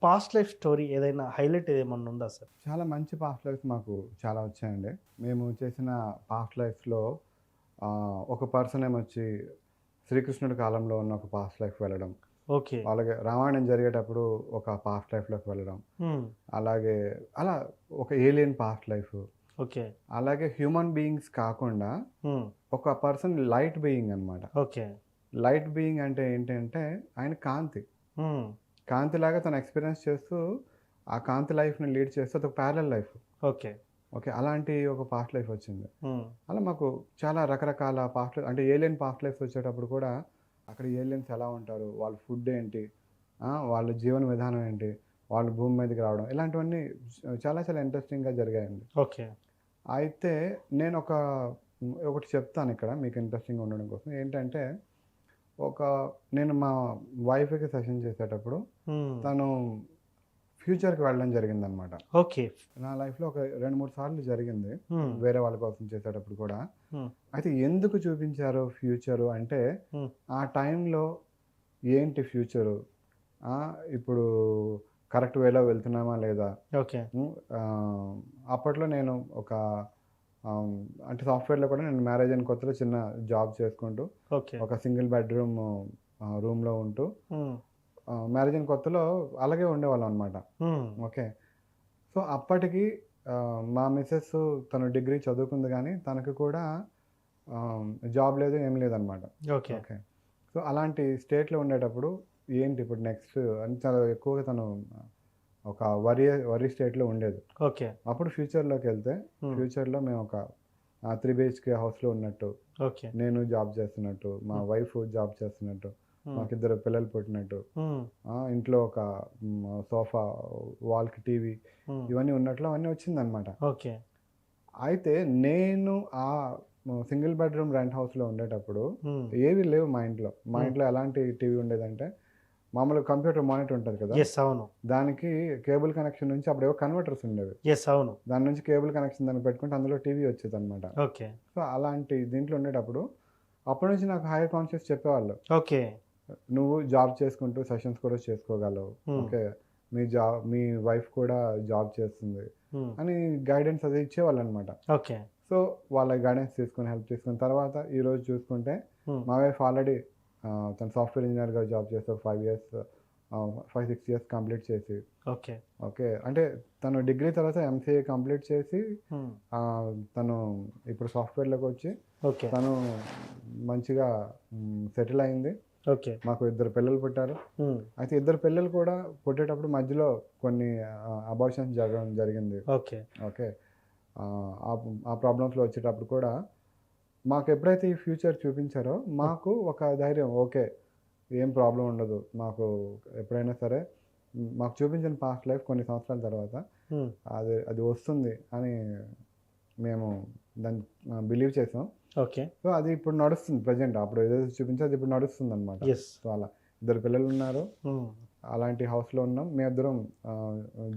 పాస్ట్ లైఫ్ స్టోరీ ఏదైనా హైలైట్ ఏమన్నా ఉందా సార్? చాలా మంచి పాస్ట్ లైఫ్స్ మాకు చాలా వచ్చాయండి. మేము చేసిన పాస్ట్ లైఫ్స్‌లో ఒక పర్సన్ ఏమొచ్చి శ్రీకృష్ణుడి కాలంలో ఉన్న ఒక పాస్ట్ లైఫ్ వెళ్ళడం. ఓకే. అలాగే రామాయణం జరిగేటప్పుడు ఒక పాస్ట్ లైఫ్‌లోకి వెళ్ళడం. అలాగే అలా ఒక ఏలియన్ పాస్ట్ లైఫ్. ఓకే. అలాగే హ్యూమన్ బీయింగ్స్ కాకుండా ఒక పర్సన్ లైట్ బీయింగ్ అనమాట. ఓకే. లైట్ బీయింగ్ అంటే ఏంటంటే ఆయన కాంతిలాగా తను ఎక్స్పీరియన్స్ చేస్తూ ఆ కాంతి లైఫ్ని లీడ్ చేస్తూ అదొక ప్యారలల్ లైఫ్. ఓకే. ఓకే. అలాంటి ఒక పాస్ట్ లైఫ్ వచ్చింది. అలా మాకు చాలా రకరకాల పాస్ట్ లైఫ్ అంటే ఏలియన్ పాస్ట్ లైఫ్స్ వచ్చేటప్పుడు కూడా అక్కడ ఏలియన్స్ ఎలా ఉంటారు, వాళ్ళ ఫుడ్ ఏంటి, వాళ్ళ జీవన విధానం ఏంటి, వాళ్ళు భూమి మీదకి రావడం, ఇలాంటివన్నీ చాలా చాలా ఇంట్రెస్టింగ్గా జరిగాయండి. ఓకే. అయితే నేను ఒకటి చెప్తాను ఇక్కడ మీకు ఇంట్రెస్టింగ్గా ఉండడం కోసం. ఏంటంటే నేను మా వైఫ్కి సెషన్ చేసేటప్పుడు తను ఫ్యూచర్కి వెళ్ళడం జరిగిందనమాట. ఓకే. నా లైఫ్లో ఒక 2-3 సార్లు జరిగింది వేరే వాళ్ళ కోసం చేసేటప్పుడు కూడా. అయితే ఎందుకు చూపించారు ఫ్యూచరు అంటే ఆ టైంలో ఏంటి ఫ్యూచరు, ఇప్పుడు కరెక్ట్ వేలో వెళ్తున్నామా లేదా. ఓకే. అప్పట్లో నేను అంటే సాఫ్ట్వేర్లో కూడా నేను మ్యారేజ్ అయిన కొత్తలో చిన్న జాబ్ చేసుకుంటూ ఒక సింగిల్ బెడ్రూమ్ రూమ్లో ఉంటూ మ్యారేజ్ అయిన కొత్తలో అలాగే ఉండేవాళ్ళం అనమాట. ఓకే. సో అప్పటికి మా మిస్సెస్ తను డిగ్రీ చదువుకుంది కానీ తనకు కూడా జాబ్ లేదు, ఏం లేదనమాట. ఓకే. ఓకే. సో అలాంటి స్టేట్లో ఉండేటప్పుడు ఏంటి ఇప్పుడు నెక్స్ట్ అని చాలా ఎక్కువగా తను ఒక వరీ స్టేట్లో ఉండేది. ఓకే. అప్పుడు ఫ్యూచర్లోకి వెళ్తే ఫ్యూచర్లో మేము ఒక 3 BHK హౌస్లో ఉన్నట్టు, నేను జాబ్ చేస్తున్నట్టు, మా వైఫ్ జాబ్ చేస్తున్నట్టు, మాకు 2 పిల్లలు పుట్టినట్టు, ఇంట్లో ఒక సోఫా, వాల్కి టీవీ, ఇవన్నీ ఉన్నట్లు అవన్నీ వచ్చిందనమాట. ఓకే. అయితే నేను ఆ సింగిల్ బెడ్రూమ్ రెంట్ హౌస్లో ఉండేటప్పుడు ఏవి లేవు మా ఇంట్లో. మా ఇంట్లో ఎలాంటి టీవీ ఉండేదంటే మామూలు కంప్యూటర్ మానిటర్ ఉంటుంది కదా, అవును, దానికి కేబుల్ కనెక్షన్ నుంచి అప్పుడు ఏవో కన్వర్టర్స్ ఉండేవి. అవును, దాని నుంచి కేబుల్ కనెక్షన్ దాన్ని పెట్టుకుంటే అందులో టీవీ వచ్చేది అనమాట. ఓకే. సో అలాంటి దీంట్లో ఉండేటప్పుడు అప్పటి నుంచి నాకు హైయర్ కాన్షియస్ చెప్పేవాళ్ళు, ఓకే, నువ్వు జాబ్ చేసుకుంటూ సెషన్స్ కూడా చేసుకోగలవు, ఓకే, మీ వైఫ్ కూడా జాబ్ చేస్తుంది అని గైడెన్స్ అది ఇచ్చేవాళ్ళు అనమాట. ఓకే. సో వాళ్ళ గైడెన్స్ హెల్ప్ తీసుకున్న తర్వాత ఈరోజు చూసుకుంటే మా వైఫ్ ఆల్రెడీ తను సాఫ్ట్వేర్ ఇంజనీర్గా జాబ్ చేస్తే 5-6 years కంప్లీట్ చేసి, ఓకే, అంటే తను డిగ్రీ తర్వాత MCA కంప్లీట్ చేసి తను ఇప్పుడు సాఫ్ట్వేర్లోకి వచ్చి తను మంచిగా సెటిల్ అయింది. మాకు 2 పిల్లలు పుట్టారు. అయితే 2 పిల్లలు కూడా పుట్టేటప్పుడు మధ్యలో కొన్ని అబార్షన్స్ జరగడం జరిగింది. ఓకే. ఆ ప్రాబ్లమ్స్లో వచ్చేటప్పుడు కూడా మాకు ఎప్పుడైతే ఈ ఫ్యూచర్ చూపించారో మాకు ఒక ధైర్యం, ఓకే, ఏం ప్రాబ్లం ఉండదు, మాకు ఎప్పుడైనా సరే మాకు చూపించిన పాస్ట్ లైఫ్ కొన్ని సంవత్సరాల తర్వాత అది వస్తుంది అని మేము దాన్ని బిలీవ్ చేసాం. ఓకే. సో అది ఇప్పుడు నడుస్తుంది ప్రజెంట్. అప్పుడు ఏదైతే చూపించో అది ఇప్పుడు నడుస్తుంది అనమాట. సో అలా 2 పిల్లలు ఉన్నారు, అలాంటి హౌస్లో ఉన్నాం, మేమిద్దరం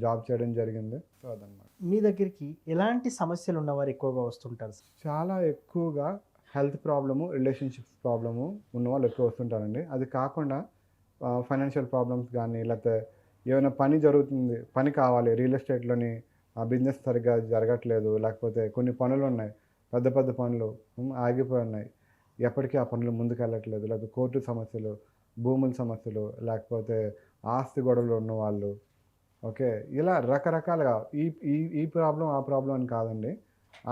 జాబ్ చేయడం జరిగింది. సో అదనమాట. మీ దగ్గరికి ఎలాంటి సమస్యలు ఉన్నవారు ఎక్కువగా వస్తుంటారు? చాలా ఎక్కువగా హెల్త్ ప్రాబ్లము, రిలేషన్షిప్స్ ప్రాబ్లము ఉన్న వాళ్ళు ఎక్కువ వస్తుంటారండి. అది కాకుండా ఫైనాన్షియల్ ప్రాబ్లమ్స్ కానీ, లేకపోతే ఏమైనా పని జరుగుతుంది, పని కావాలి, రియల్ ఎస్టేట్లోని బిజినెస్ సరిగ్గా జరగట్లేదు, లేకపోతే కొన్ని పనులు ఉన్నాయి, పెద్ద పెద్ద పనులు ఆగిపోయి ఉన్నాయి, ఎప్పటికీ ఆ పనులు ముందుకు వెళ్ళట్లేదు, లేకపోతే కోర్టు సమస్యలు, భూముల సమస్యలు, లేకపోతే ఆస్తి గొడవలు ఉన్నవాళ్ళు, ఓకే, ఇలా రకరకాలుగా ఈ ప్రాబ్లం ఆ ప్రాబ్లం అని కాదండి.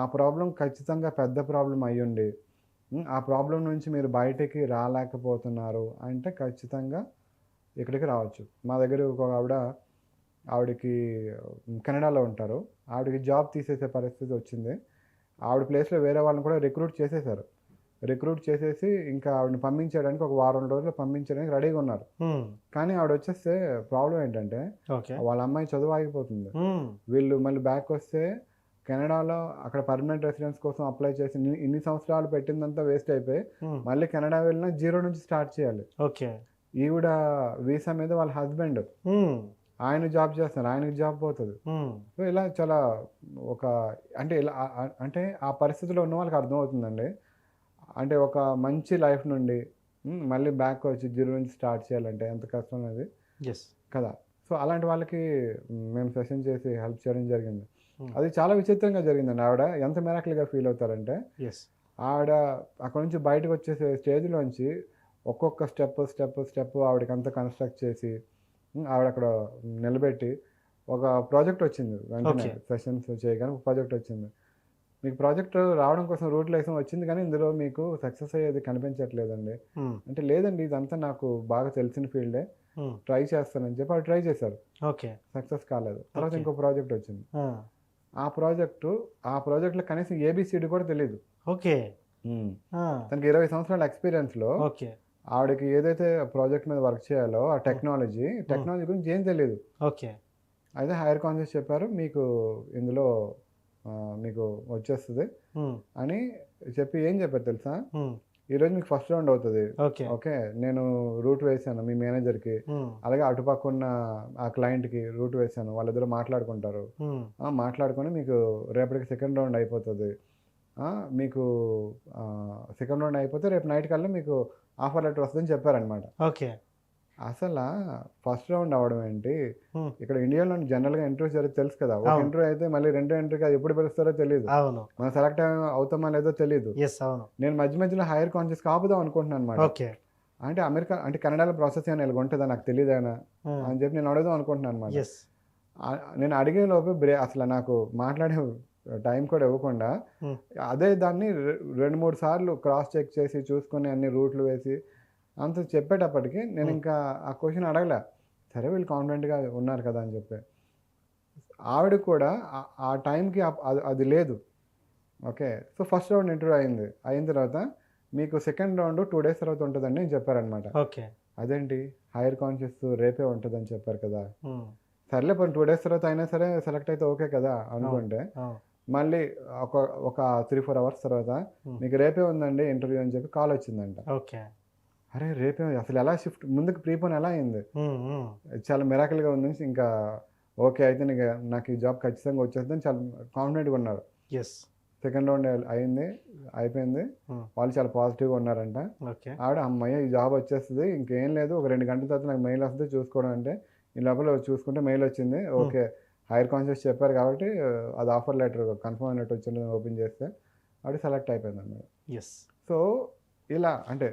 ఆ ప్రాబ్లం ఖచ్చితంగా పెద్ద ప్రాబ్లం అయ్యుండి ఆ ప్రాబ్లం నుంచి మీరు బయటికి రాలేకపోతున్నారు అంటే ఖచ్చితంగా ఇక్కడికి రావచ్చు. మా దగ్గర ఒక ఆవిడకి కెనడాలో ఉంటారు, ఆవిడకి జాబ్ తీసేసే పరిస్థితి వచ్చింది. ఆవిడ ప్లేస్లో వేరే వాళ్ళని కూడా రిక్రూట్ చేసేసి ఇంకా ఆవిడని పంపించడానికి ఒక 1 వారం రోజులు పంపించడానికి రెడీగా ఉన్నారు. కానీ ఆవిడ వచ్చేస్తే ప్రాబ్లం ఏంటంటే వాళ్ళ అమ్మాయి చదువు ఆగిపోతుంది. వీళ్ళు మళ్ళీ బ్యాక్ వస్తే కెనడాలో అక్కడ పర్మనెంట్ రెసిడెన్స్ కోసం అప్లై చేసి ఇన్ని సంవత్సరాలు పెట్టిందంతా వేస్ట్ అయిపోయి మళ్ళీ కెనడా వెళ్ళినా 0 నుంచి స్టార్ట్ చేయాలి. ఈవిడ వీసా మీద వాళ్ళ హస్బెండ్ ఆయన జాబ్ చేస్తున్నారు, ఆయనకి జాబ్ పోతుంది. సో ఇలా చాలా అంటే ఇలా అంటే ఆ పరిస్థితిలో ఉన్న వాళ్ళకి అర్థమవుతుందండి. అంటే ఒక మంచి లైఫ్ నుండి మళ్ళీ బ్యాక్ వచ్చి జీరో నుంచి స్టార్ట్ చేయాలంటే ఎంత కష్టం అది ఎస్. కదా. సో అలాంటి వాళ్ళకి మేము సెషన్ చేసి హెల్ప్ చేయడం జరిగింది. అది చాలా విచిత్రంగా జరిగిందండి. ఆవిడ ఎంత మిరాకిల్గా ఫీల్ అవుతారంటే, ఎస్. ఆవిడ అక్కడ నుంచి బయటకు వచ్చేసే స్టేజ్లోంచి ఒక్కొక్క స్టెప్ ఆవిడకి అంతా కన్స్ట్రక్ట్ చేసి ఆవిడ అక్కడ నిలబెట్టి ఒక ప్రాజెక్ట్ వచ్చింది. వెంటనే Okay. సెషన్స్ చేయగానే ఒక ప్రాజెక్ట్ వచ్చింది. మీకు ప్రాజెక్ట్ రావడం కోసం రూట్లో వేసాం వచ్చింది, కానీ ఇందులో మీకు సక్సెస్ అయ్యేది కనిపించట్లేదండి అంటే, లేదండి ఇదంతా నాకు బాగా తెలిసిన ఫీల్డే, ట్రై చేస్తానని చెప్పి ఆవిడ ట్రై చేశారు. ఓకే. సక్సెస్ కాలేదు. తర్వాత Okay. ఇంకో ప్రాజెక్ట్ వచ్చింది. ఆ ప్రాజెక్ట్లో కనీసం ఏబిసిడి కూడా తెలియదు. ఓకే. తనకి 20 సంవత్సరాల ఎక్స్పీరియన్స్లో ఓకే. ఆవిడకి ఏదైతే ప్రాజెక్ట్ మీద వర్క్ చేయాలో ఆ టెక్నాలజీ గురించి ఏం తెలియదు. ఓకే. అయితే హైయర్ కాన్షియస్ చెప్పారు, మీకు ఇందులో మీకు వచ్చేస్తుంది అని చెప్పి ఏం చెప్పారు తెలుసా, ఈరోజు మీకు ఫస్ట్ రౌండ్ అవుతుంది. ఓకే. ఓకే, నేను రూట్ వేసాను మీ మేనేజర్కి, అలాగే అటుపక్క ఉన్న ఆ క్లయింట్కి రూట్ వేసాను, వాళ్ళిద్దరూ మాట్లాడుకుంటారు. మాట్లాడుకొని మీకు రేపటికి సెకండ్ రౌండ్ అయిపోతుంది. మీకు సెకండ్ రౌండ్ అయిపోతే రేపు నైట్ కల్లా మీకు ఆఫర్ లెటర్ వస్తుందని చెప్పారనమాట. ఓకే. అసలు ఫస్ట్ రౌండ్ అవడం ఏంటి, ఇక్కడ ఇండియాలో జనరల్గా ఇంటర్వ్యూ జరిగితే తెలుసు కదా, ఒక ఇంటర్వ్యూ అయితే మళ్ళీ రెండో ఇంటర్వ్యూకి అది ఎప్పుడు పిలుస్తారో తెలియదు, అవును. మనం సెలెక్ట్ అవుతామా లేదో తెలియదు. ఎస్, అవును. నేను మధ్యలో హైయర్ కాన్షియస్ ఆపుదాం అనుకుంటున్నాను అనమాట. ఓకే. అంటే అమెరికా అంటే కెనడాలో ప్రాసెస్ ఏమైనా ఇలా ఉంటుందా నాకు తెలియదేనా అని చెప్పి నేను అడుగుదాం అనుకుంటున్నాను అనమాట. ఎస్. నేను అడిగే లోపు అసలు నాకు మాట్లాడే టైం కూడా ఇవ్వకుండా అదే దాన్ని 2-3 సార్లు క్రాస్ చెక్ చేసి చూసుకొని అన్ని రూట్లు వేసి అంత చెప్పేటప్పటికి నేను ఇంకా ఆ క్వశ్చన్ అడగలే. సరే వీళ్ళు కాన్ఫిడెంట్గా ఉన్నారు కదా అని చెప్పి, ఆవిడ కూడా ఆ టైంకి అది లేదు. Okay, so first round interview అయిన తర్వాత మీకు సెకండ్ రౌండ్ 2 days తర్వాత ఉంటుందండి అని చెప్పారనమాట. ఓకే. అదేంటి హైయర్ కాన్షియస్ రేపే ఉంటుందని చెప్పారు కదా, సర్లే పోనీ 2 days తర్వాత అయినా సరే సెలెక్ట్ అయితే ఓకే కదా అనుకుంటే, మళ్ళీ ఒక 3-4 hours తర్వాత మీకు రేపే ఉందండి ఇంటర్వ్యూ అని చెప్పి కాల్ వచ్చిందంట. ఓకే. అరే రేపే, అసలు ఎలా షిఫ్ట్ ముందుకు ప్రీపోన్ ఎలా అయింది, చాలా మిరాకిల్గా ఉంది. ఇంకా ఓకే అయితే నాకు ఈ జాబ్ ఖచ్చితంగా వచ్చేస్తుందని చాలా కాన్ఫిడెంట్గా ఉన్నారు. ఎస్. సెకండ్ రౌండ్ అయిపోయింది, వాళ్ళు చాలా పాజిటివ్గా ఉన్నారంట. ఆవిడ అమ్మయ్య ఈ జాబ్ వచ్చేస్తుంది, ఇంకేం లేదు, ఒక 2 గంటల తర్వాత నాకు మెయిల్ వస్తుంది చూసుకోవడం అంటే, ఈ లోపల చూసుకుంటే మెయిల్ వచ్చింది. ఓకే, హైయర్ కాన్షియస్ చెప్పారు కాబట్టి అది ఆఫర్ లెటర్ కన్ఫర్మ్ లెటర్ వచ్చింది, ఓపెన్ చేస్తే ఆవిడ సెలెక్ట్ అయిపోయింది అన్నమాట. ఎస్. సో ఇలా అంటే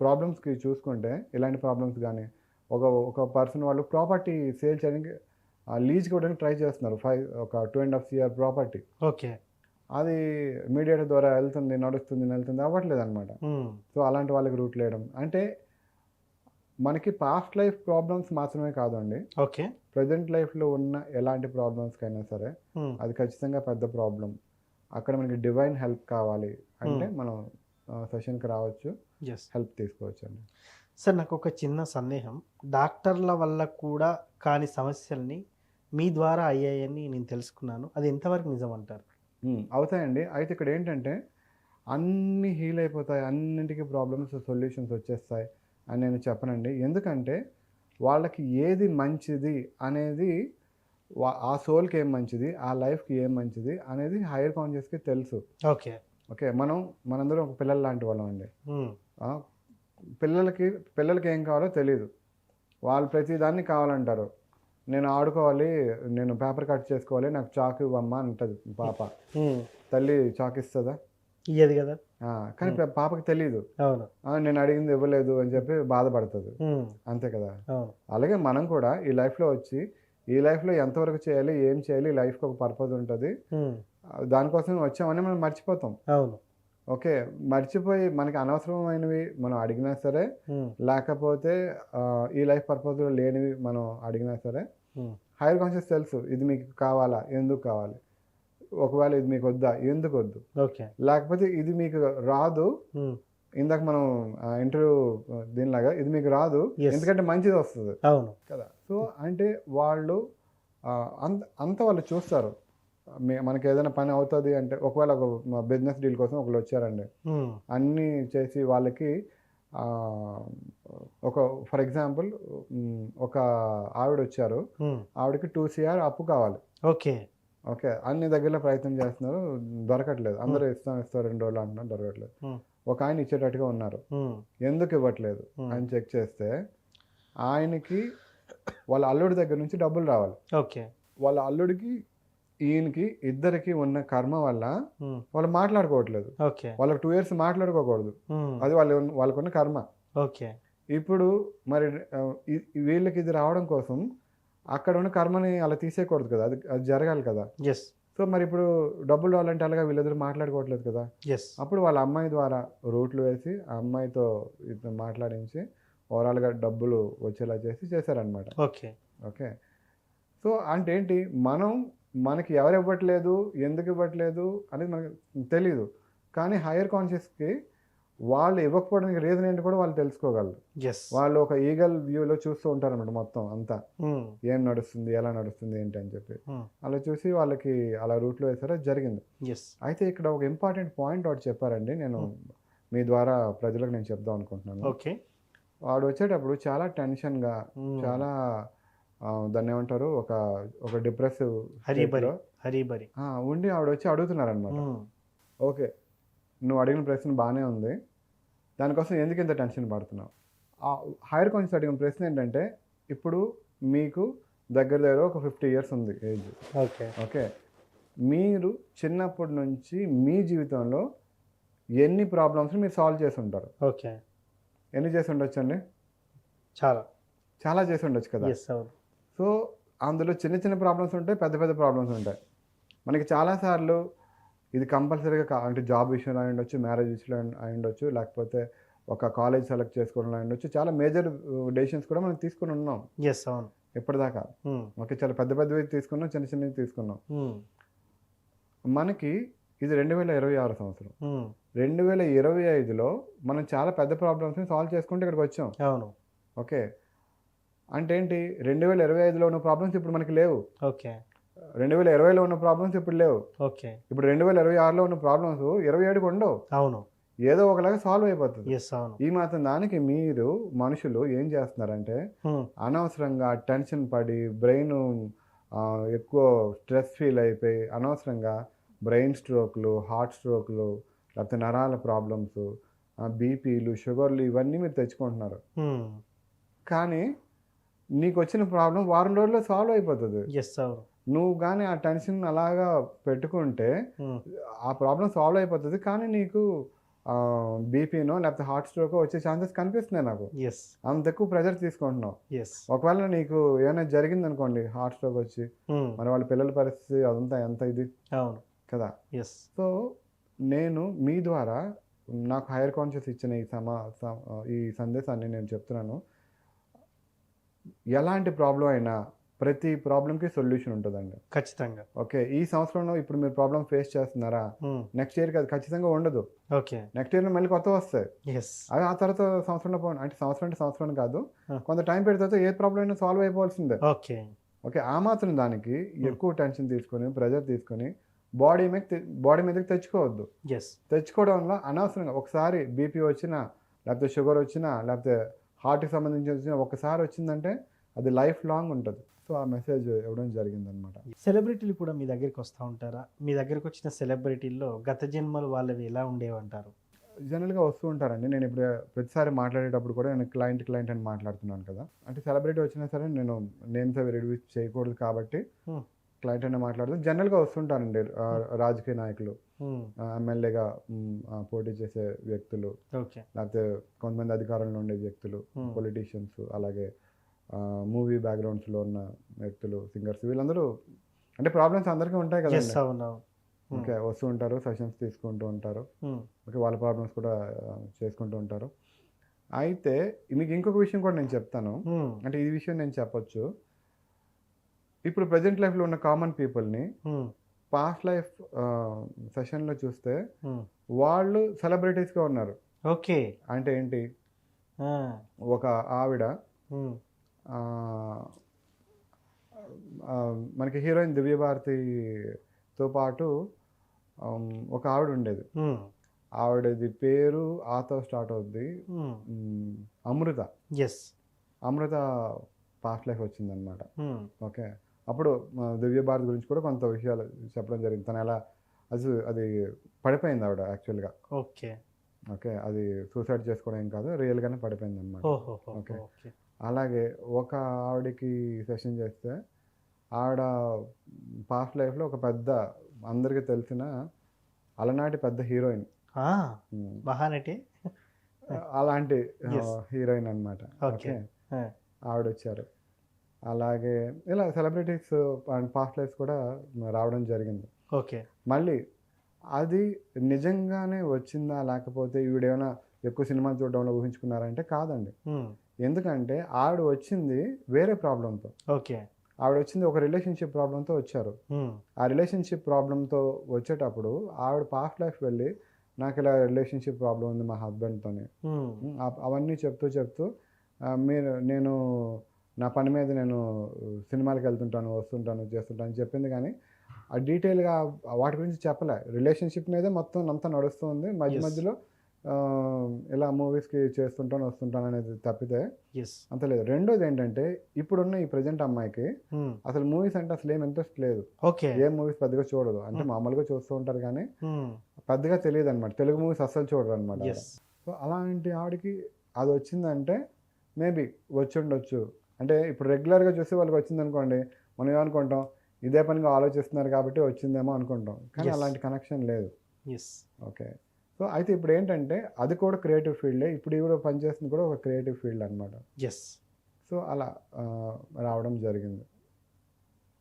ప్రాబ్లమ్స్కి చూసుకుంటే ఇలాంటి ప్రాబ్లమ్స్ కానీ ఒక పర్సన్ వాళ్ళు ప్రాపర్టీ సేల్ చేయడానికి లీజ్కి ఇవ్వడానికి ట్రై చేస్తున్నారు, ఒక 2.5 year ప్రాపర్టీ. ఓకే. అది మీడియేటర్ ద్వారా నడుస్తుంది అవ్వట్లేదు అనమాట. సో అలాంటి వాళ్ళకి రూట్ లేయడం అంటే మనకి పాస్ట్ లైఫ్ ప్రాబ్లమ్స్ మాత్రమే కాదండి, ఓకే, ప్రజెంట్ లైఫ్లో ఉన్న ఎలాంటి ప్రాబ్లమ్స్కైనా సరే అది ఖచ్చితంగా పెద్ద ప్రాబ్లం. అక్కడ మనకి డివైన్ హెల్ప్ కావాలి అంటే మనం సెషన్కి రావచ్చు, హెల్ప్ తీసుకోవచ్చు అండి. సార్ నాకు ఒక చిన్న సందేహం, డాక్టర్ల వల్ల కూడా కాని సమస్యల్ని మీ ద్వారా అయ్యాయని నేను తెలుసుకున్నాను, అది ఎంతవరకు నిజం అంటారు? అవుతాయండి. అయితే ఇక్కడ ఏంటంటే అన్నీ హీల్ అయిపోతాయి, అన్నింటికి ప్రాబ్లమ్స్ సొల్యూషన్స్ వచ్చేస్తాయి అని నేను చెప్పనండి. ఎందుకంటే వాళ్ళకి ఏది మంచిది అనేది, ఆ సోల్కి ఏం మంచిది, ఆ లైఫ్కి ఏం మంచిది అనేది హైయర్ కాన్షియస్కి తెలుసు. ఓకే. ఓకే, మనందరం ఒక పిల్లలు లాంటి వాళ్ళం అండి. పిల్లలకి ఏం కావాలో తెలియదు, వాళ్ళు ప్రతిదాన్ని కావాలంటారు. నేను ఆడుకోవాలి, నేను పేపర్ కట్ చేసుకోవాలి, నాకు చాకు ఇవ్వమ్మా అని ఉంటుంది పాప. తల్లి చాకు ఇస్తుందా? ఇయ్యదు కదా. కానీ పాపకి తెలియదు, నేను అడిగింది ఇవ్వలేదు అని చెప్పి బాధపడుతుంది, అంతే కదా. అలాగే మనం కూడా ఈ లైఫ్లో వచ్చి ఈ లైఫ్లో ఎంతవరకు చేయాలి, ఏం చేయాలి, లైఫ్కి ఒక పర్పస్ ఉంటుంది, దానికోసం వచ్చామని మనం మర్చిపోతాం. అవును. ఓకే, మర్చిపోయి మనకి అనవసరమైనవి మనం అడిగినా సరే, లేకపోతే ఈ లైఫ్ పర్పస్లో లేనివి మనం అడిగినా సరే, హైయర్ కాన్షియస్ తెలుసు ఇది మీకు కావాలా, ఎందుకు కావాలి, ఒకవేళ ఇది మీకు వద్దా, ఎందుకు వద్దు, లేకపోతే ఇది మీకు రాదు, ఇందాక మనం ఇంటర్వ్యూ దీనిలాగా ఇది మీకు రాదు ఎందుకంటే మంచిది వస్తుంది కదా. సో అంటే వాళ్ళు అంత వాళ్ళు చూస్తారు, మనకి ఏదైనా పని అవుతుంది అంటే, ఒకవేళ ఒక బిజినెస్ డీల్ కోసం ఒకళ్ళు వచ్చారండి, అన్నీ చేసి వాళ్ళకి ఫర్ ఎగ్జాంపుల్ ఒక ఆవిడ వచ్చారు, ఆవిడకి 2 CR అప్పు కావాలి. ఓకే. ఓకే, అన్ని దగ్గరలో ప్రయత్నం చేస్తున్నారు, దొరకట్లేదు. అందరూ ఇస్తాం 2 రోజులు అంటున్నారు, దొరకట్లేదు. ఒక ఆయన ఇచ్చేటట్టుగా ఉన్నారు, ఎందుకు ఇవ్వట్లేదు అని చెక్ చేస్తే ఆయనకి వాళ్ళ అల్లుడి దగ్గర నుంచి డబ్బులు రావాలి. ఓకే. వాళ్ళ అల్లుడికి ఈయనకి ఇద్దరికి ఉన్న కర్మ వల్ల వాళ్ళు మాట్లాడుకోవట్లేదు. ఓకే. వాళ్ళకి 2 years మాట్లాడుకోకూడదు, అది వాళ్ళకున్న కర్మ. ఓకే. ఇప్పుడు మరి వీళ్ళకి ఇది రావడం కోసం అక్కడ ఉన్న కర్మని అలా తీసేయకూడదు కదా, అది జరగాలి కదా. ఎస్. సో మరి ఇప్పుడు డబ్బులు రావాలంటే అలాగా వీళ్ళిద్దరు మాట్లాడుకోవట్లేదు కదా. ఎస్. అప్పుడు వాళ్ళ అమ్మాయి ద్వారా రూట్లు వేసి ఆ అమ్మాయితో ఇతను మాట్లాడించి ఓవరాల్గా డబ్బులు వచ్చేలా చేశారనమాట. ఓకే. ఓకే. సో అంటే ఏంటి, మనకి ఎవరు ఇవ్వట్లేదు, ఎందుకు ఇవ్వట్లేదు అనేది మనకు తెలీదు, కానీ హైయర్ కాన్షియస్కి వాళ్ళు ఇవ్వకపోవడానికి రీజన్ ఏంటి కూడా వాళ్ళు తెలుసుకోగలరు. వాళ్ళు ఒక ఈగల్ వ్యూలో చూస్తూ ఉంటారన్నమాట మొత్తం అంతా, ఏం నడుస్తుంది, ఎలా నడుస్తుంది ఏంటి అని చెప్పి అలా చూసి వాళ్ళకి అలా రూట్లో వేసారో జరిగింది. అయితే ఇక్కడ ఒక ఇంపార్టెంట్ పాయింట్ ఒకటి చెప్పారండి, నేను మీ ద్వారా ప్రజలకు నేను చెప్దాం అనుకుంటున్నాను. ఓకే. వాడు వచ్చేటప్పుడు చాలా టెన్షన్గా, చాలా దాన్ని ఏమంటారు, ఒక డిప్రెసివ్ ఉండి ఆవిడ వచ్చి అడుగుతున్నారనమాట. ఓకే, నువ్వు అడిగిన ప్రశ్న బాగానే ఉంది, దానికోసం ఎందుకు ఇంత టెన్షన్ పడుతున్నావు? హైయర్ కాన్షియస్ అడిగిన ప్రశ్న ఏంటంటే, ఇప్పుడు మీకు దగ్గర ఒక 50 years ఉంది ఏజ్. ఓకే. ఓకే, మీరు చిన్నప్పటి నుంచి మీ జీవితంలో ఎన్ని ప్రాబ్లమ్స్ మీరు సాల్వ్ చేసి ఉంటారు? ఓకే. ఎన్ని చేసి ఉండొచ్చు అండి? చాలా చేసి ఉండొచ్చు కదా. సో అందులో చిన్న చిన్న ప్రాబ్లమ్స్ ఉంటాయి, పెద్ద పెద్ద ప్రాబ్లమ్స్ ఉంటాయి. మనకి చాలాసార్లు ఇది కంపల్సరీగా అంటే జాబ్ విషయంలో అయి ఉండొచ్చు, మ్యారేజ్ విషయంలో అయి ఉండొచ్చు, లేకపోతే ఒక కాలేజ్ సెలెక్ట్ చేసుకోవడంలో అయి ఉండొచ్చు. చాలా మేజర్ డెసిషన్స్ కూడా మనం తీసుకుని ఉన్నాం ఇప్పటిదాకా. ఓకే, చాలా పెద్ద పెద్దవి తీసుకున్నాం, చిన్న చిన్నవి తీసుకున్నాం. మనకి ఇది 2026 సంవత్సరం. 2025లో మనం చాలా పెద్ద ప్రాబ్లమ్స్ని సాల్వ్ చేసుకుంటే ఇక్కడికి వచ్చాం. అవును. ఓకే, అంటే ఏంటి, 2025లో ఉన్న ప్రాబ్లమ్స్ ఇప్పుడు మనకి లేవు. ఓకే. 2020లో ఉన్న ప్రాబ్లమ్స్ ఇప్పుడు లేవు. ఓకే. ఇప్పుడు 2026లో ఉన్న ప్రాబ్లమ్స్ 27కి ఉండవు. అవును. ఏదో ఒకలాగా సాల్వ్ అయిపోతుంది. అవును. ఈ మాత్రం దానికి మీరు మనుషులు ఏం చేస్తున్నారంటే, అనవసరంగా టెన్షన్ పడి బ్రెయిన్ ఎక్కువ స్ట్రెస్ ఫీల్ అయిపోయి అనవసరంగా బ్రెయిన్ స్ట్రోక్లు, హార్ట్ స్ట్రోక్లు, లేకపోతే నరాల ప్రాబ్లమ్స్, బీపీలు, షుగర్లు ఇవన్నీ మీరు తెచ్చుకుంటున్నారు. కానీ నీకు వచ్చిన ప్రాబ్లం వారం రోజుల్లో సాల్వ్ అయిపోతుంది. నువ్వు కానీ ఆ టెన్షన్ అలాగా పెట్టుకుంటే ఆ ప్రాబ్లం సాల్వ్ అయిపోతుంది, కానీ నీకు బీపీనో లేకపోతే హార్ట్ స్ట్రోక్ వచ్చే ఛాన్సెస్ కనిపిస్తున్నాయి నాకు. అంత ఎక్కువ ప్రెజర్ తీసుకుంటున్నావు. ఒకవేళ నీకు ఏమైనా జరిగింది అనుకోండి, హార్ట్ స్ట్రోక్ వచ్చి, మరి వాళ్ళ పిల్లల పరిస్థితి అదంతా ఎంత ఇది కదా. సో నేను మీ ద్వారా నాకు హైయర్ కాన్షియస్ ఇచ్చిన ఈ సందేశాన్ని నేను చెప్తున్నాను. ఎలాంటి ప్రాబ్లం అయినా ప్రతి ప్రాబ్లంకి సొల్యూషన్ ఉంటుందండి, ఖచ్చితంగా. ఓకే, ఈ సంవత్సరంలో ఇప్పుడు మీరు ప్రాబ్లం ఫేస్ చేస్తున్నారా, నెక్స్ట్ ఇయర్కి అది ఖచ్చితంగా ఉండదు. ఓకే, నెక్స్ట్ ఇయర్లో మళ్ళీ కొత్త వస్తాయి, అవి ఆ తర్వాత సంవత్సరంలో అంటే సంవత్సరం కాదు, కొంత టైం పెడితే ఏ ప్రాబ్లం అయినా సాల్వ్ అయిపోవాల్సిందే. ఓకే. ఆ మాత్రం దానికి ఎక్కువ టెన్షన్ తీసుకొని, ప్రెజర్ తీసుకొని బాడీ మీదకి తెచ్చుకోవద్దు. తెచ్చుకోవడం వల్ల అనవసరంగా ఒకసారి బీపీ వచ్చినా, లేకపోతే షుగర్ వచ్చినా, లేకపోతే హార్ట్కి సంబంధించి వచ్చినా ఒకసారి వచ్చిందంటే అది లైఫ్ లాంగ్ ఉంటుంది. సో ఆ మెసేజ్ ఇవ్వడం జరిగిందనమాట. సెలబ్రిటీలు కూడా మీ దగ్గరికి వస్తూ ఉంటారా? మీ దగ్గరికి వచ్చిన సెలబ్రిటీల్లో గత జన్మలు వాళ్ళవి ఎలా ఉండేవంటారు? జనరల్గా వస్తూ ఉంటారండి. నేను ఇప్పుడు ప్రతిసారి మాట్లాడేటప్పుడు కూడా నేను క్లయింట్ అని మాట్లాడుతున్నాను కదా. అంటే సెలబ్రిటీ వచ్చినా సరే నేను నేమ్స్ అవి రివ్యూ చేయకూడదు కాబట్టి క్లయింట్ అనే మాట్లాడుతాను. జనరల్గా వస్తుంటారండి రాజకీయ నాయకులు, ఎమ్మెల్యేగా పోటీ చేసే వ్యక్తులు, లేకపోతే కొంతమంది అధికారంలో ఉండే వ్యక్తులు, పొలిటీషియన్స్, అలాగే మూవీ బ్యాక్గ్రౌండ్స్లో ఉన్న వ్యక్తులు, సింగర్స్, వీళ్ళందరూ అంటే ప్రాబ్లమ్స్ అందరికీ ఉంటాయి కదా. ఓకే, వస్తూ ఉంటారు, సెషన్స్ తీసుకుంటూ ఉంటారు. ఓకే, వాళ్ళ ప్రాబ్లమ్స్ కూడా చేసుకుంటూ ఉంటారు. అయితే మీకు ఇంకొక విషయం కూడా నేను చెప్తాను, అంటే ఈ విషయం నేను చెప్పొచ్చు. ఇప్పుడు ప్రజెంట్ లైఫ్లో ఉన్న కామన్ పీపుల్ని పాస్ట్ లైఫ్ సెషన్లో చూస్తే వాళ్ళు సెలబ్రిటీస్గా ఉన్నారు. ఓకే, అంటే ఏంటి, ఒక ఆవిడ మనకి హీరోయిన్ దివ్యభారతితో పాటు ఒక ఆవిడ ఉండేది. ఆవిడది పేరు ఆతో స్టార్ట్ అవుద్ది, అమృత. అమృత పాస్ట్ లైఫ్ వచ్చిందనమాట. ఓకే, అప్పుడు దివ్య భారతి గురించి కూడా కొంత విషయాలు చెప్పడం జరిగింది. తను ఎలా అది పడిపోయింది ఆవిడ యాక్చువల్గా. ఓకే. ఓకే, అది సూసైడ్ చేసుకోవడం ఏం కాదు, రియల్గానే పడిపోయింది అనమాట. ఓహో. ఓకే. ఓకే. అలాగే ఒక ఆవిడకి సెషన్ చేస్తే ఆవిడ పాస్ట్ లైఫ్లో ఒక పెద్ద అందరికీ తెలిసిన అలనాటి పెద్ద హీరోయిన్, మహానటి. అలాంటి Yes. హీరోయిన్ అనమాట. ఓకే. ఓకే, ఆవిడ వచ్చారు. అలాగే ఇలా సెలబ్రిటీస్ అండ్ పాస్ట్ లైఫ్స్ కూడా రావడం జరిగింది. ఓకే. మళ్ళీ అది నిజంగానే వచ్చిందా, లేకపోతే ఈవిడేమైనా ఎక్కువ సినిమాలు చూడడంలో ఊహించుకున్నారంటే కాదండి. ఎందుకంటే ఆవిడ వచ్చింది వేరే ప్రాబ్లంతో. ఓకే. ఆవిడ వచ్చింది ఒక రిలేషన్షిప్ ప్రాబ్లంతో వచ్చారు. ఆ రిలేషన్షిప్ ప్రాబ్లంతో వచ్చేటప్పుడు ఆవిడ పాస్ట్ లైఫ్ వెళ్ళి నాకు ఇలా రిలేషన్షిప్ ప్రాబ్లం ఉంది మా హస్బెండ్తోని, అవన్నీ చెప్తూ నేను నా పని మీద నేను సినిమాలకు వెళ్తుంటాను, వస్తుంటాను, చేస్తుంటాను అని చెప్పింది. కానీ ఆ డీటెయిల్గా వాటి గురించి చెప్పలే. రిలేషన్షిప్ మీదే మొత్తం అంతా నడుస్తుంది. మధ్యలో ఇలా మూవీస్కి చేస్తుంటాను, వస్తుంటాను అనేది తప్పితే అంత లేదు. రెండోది ఏంటంటే ఇప్పుడున్న ఈ ప్రజెంట్ అమ్మాయికి అసలు మూవీస్ అంటే అసలు ఏం ఇంట్రెస్ట్ లేదు. ఏ మూవీస్ పెద్దగా చూడదు. అంటే మామూలుగా చూస్తూ ఉంటారు కానీ పెద్దగా తెలియదు అనమాట. తెలుగు మూవీస్ అస్సలు చూడరు అనమాట. సో అలాంటి ఆవిడకి అది వచ్చిందంటే మేబీ వచ్చి ఉండొచ్చు. అంటే ఇప్పుడు రెగ్యులర్గా చూసి వాళ్ళకి వచ్చింది అనుకోండి, మనం ఏమనుకుంటాం, ఇదే పనిగా ఆలోచిస్తున్నారు కాబట్టి వచ్చిందేమో అనుకుంటాం. కానీ అలాంటి కనెక్షన్ లేదు. ఓకే. సో అయితే ఇప్పుడు ఏంటంటే అది కూడా క్రియేటివ్ ఫీల్డే. ఇప్పుడు కూడా పనిచేస్తుంది కూడా ఒక క్రియేటివ్ ఫీల్డ్ అనమాట. సో అలా రావడం జరిగింది.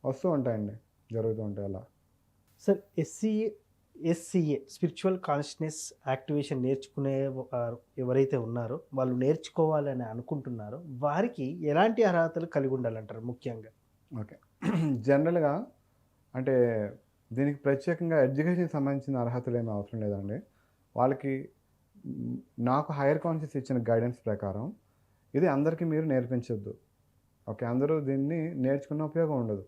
వస్తూ ఉంటాయండి, జరుగుతూ ఉంటాయి అలా. Sir, SCA spiritual consciousness activation నేర్చుకునే ఎవరైతే ఉన్నారో, వాళ్ళు నేర్చుకోవాలని అనుకుంటున్నారో వారికి ఎలాంటి అర్హతలు కలిగి ఉండాలంటారు ముఖ్యంగా? ఓకే, జనరల్గా అంటే దీనికి ప్రత్యేకంగా ఎడ్యుకేషన్కి సంబంధించిన అర్హతలు ఏమీ అవసరం లేదండి. వాళ్ళకి నాకు హైయర్ కాన్షియస్ ఇచ్చిన గైడెన్స్ ప్రకారం ఇది అందరికీ మీరు నేర్పించొద్దు. ఓకే, అందరూ దీన్ని నేర్చుకున్న ఉపయోగం ఉండదు.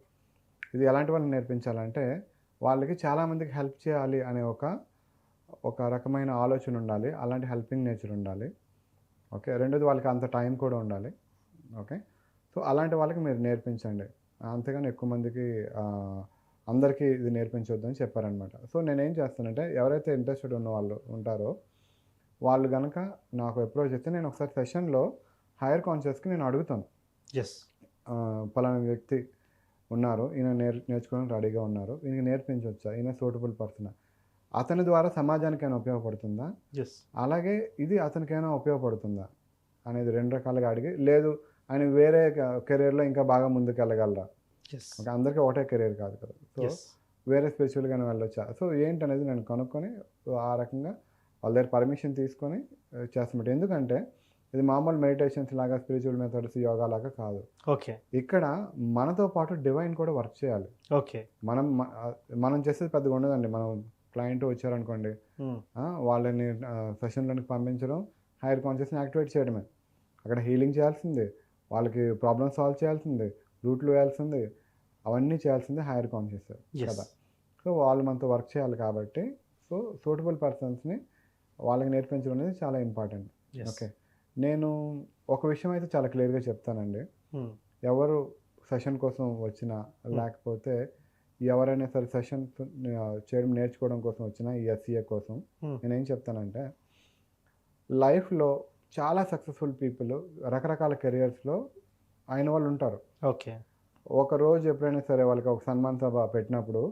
ఇది ఎలాంటి వాళ్ళకి నేర్పించాలంటే వాళ్ళకి చాలామందికి హెల్ప్ చేయాలి అనే ఒక రకమైన ఆలోచన ఉండాలి. అలాంటి హెల్పింగ్ నేచర్ ఉండాలి. ఓకే, రెండోది వాళ్ళకి అంత టైం కూడా ఉండాలి. ఓకే, సో అలాంటి వాళ్ళకి మీరు నేర్పించండి. అంతేగాని ఎక్కువ మందికి అందరికీ ఇది నేర్పించొద్దు అని చెప్పారనమాట. సో నేనేం చేస్తానంటే ఎవరైతే ఇంట్రెస్టెడ్ ఉన్న వాళ్ళు ఉంటారో వాళ్ళు కనుక నాకు అప్రోచ్ అయితే నేను ఒకసారి సెషన్లో హైయర్ కాన్షియస్కి నేను అడుగుతాను. పలానా వ్యక్తి ఉన్నారు, ఈయన నేర్చుకోవడానికి రెడీగా ఉన్నారు, ఈయనకి నేర్పించవచ్చా, ఈయన సూటబుల్ పర్సన్, అతని ద్వారా సమాజానికైనా ఉపయోగపడుతుందా, అలాగే ఇది అతనికైనా ఉపయోగపడుతుందా అనేది రెండు రకాలుగా అడిగి, లేదు ఆయన వేరే కెరీర్లో ఇంకా బాగా ముందుకు వెళ్ళగలరా, అందరికీ ఒకటే కెరీర్ కాదు కదా, సో వేరే స్పిరిచువల్గానే వెళ్ళొచ్చా, సో ఏంటనేది నేను కనుక్కొని ఆ రకంగా వాళ్ళ దగ్గర పర్మిషన్ తీసుకొని చేస్తామంట. ఎందుకంటే ఇది మామూలు మెడిటేషన్స్ లాగా, స్పిరిచువల్ మెథడ్స్, యోగా లాగా కాదు. ఓకే, ఇక్కడ మనతో పాటు డివైన్ కూడా వర్క్ చేయాలి. ఓకే, మనం చేసేది పెద్దగా ఉండదండి. మనం క్లయింట్ వచ్చారనుకోండి, వాళ్ళని సెషన్లోకి పంపించడం, హైయర్ కాన్షియస్ని యాక్టివేట్ చేయడమే. అక్కడ హీలింగ్ చేయాల్సిందే, వాళ్ళకి ప్రాబ్లమ్ సాల్వ్ చేయాల్సిందే, రూట్లు వేయాల్సిందే, అవన్నీ చేయాల్సిందే హైయర్ కాన్షియస్ కదా. సో వాళ్ళు మనతో వర్క్ చేయాలి కాబట్టి సో సూటబుల్ పర్సన్స్ని వాళ్ళకి నేర్పించడం అనేది చాలా ఇంపార్టెంట్. ఓకే, నేను ఒక విషయం అయితే చాలా క్లియర్గా చెప్తానండి. ఎవరు సెషన్ కోసం వచ్చినా, లేకపోతే ఎవరైనా సరే సెషన్ చేయడం నేర్చుకోవడం కోసం వచ్చినా, ఈ ఎస్సీఏ కోసం నేనేం చెప్తానంటే, లైఫ్లో చాలా సక్సెస్ఫుల్ పీపుల్ రకరకాల కెరియర్స్లో అయిన వాళ్ళు ఉంటారు. ఓకే, ఒకరోజు ఎప్పుడైనా సరే వాళ్ళకి ఒక సన్మాన సభ పెట్టినప్పుడు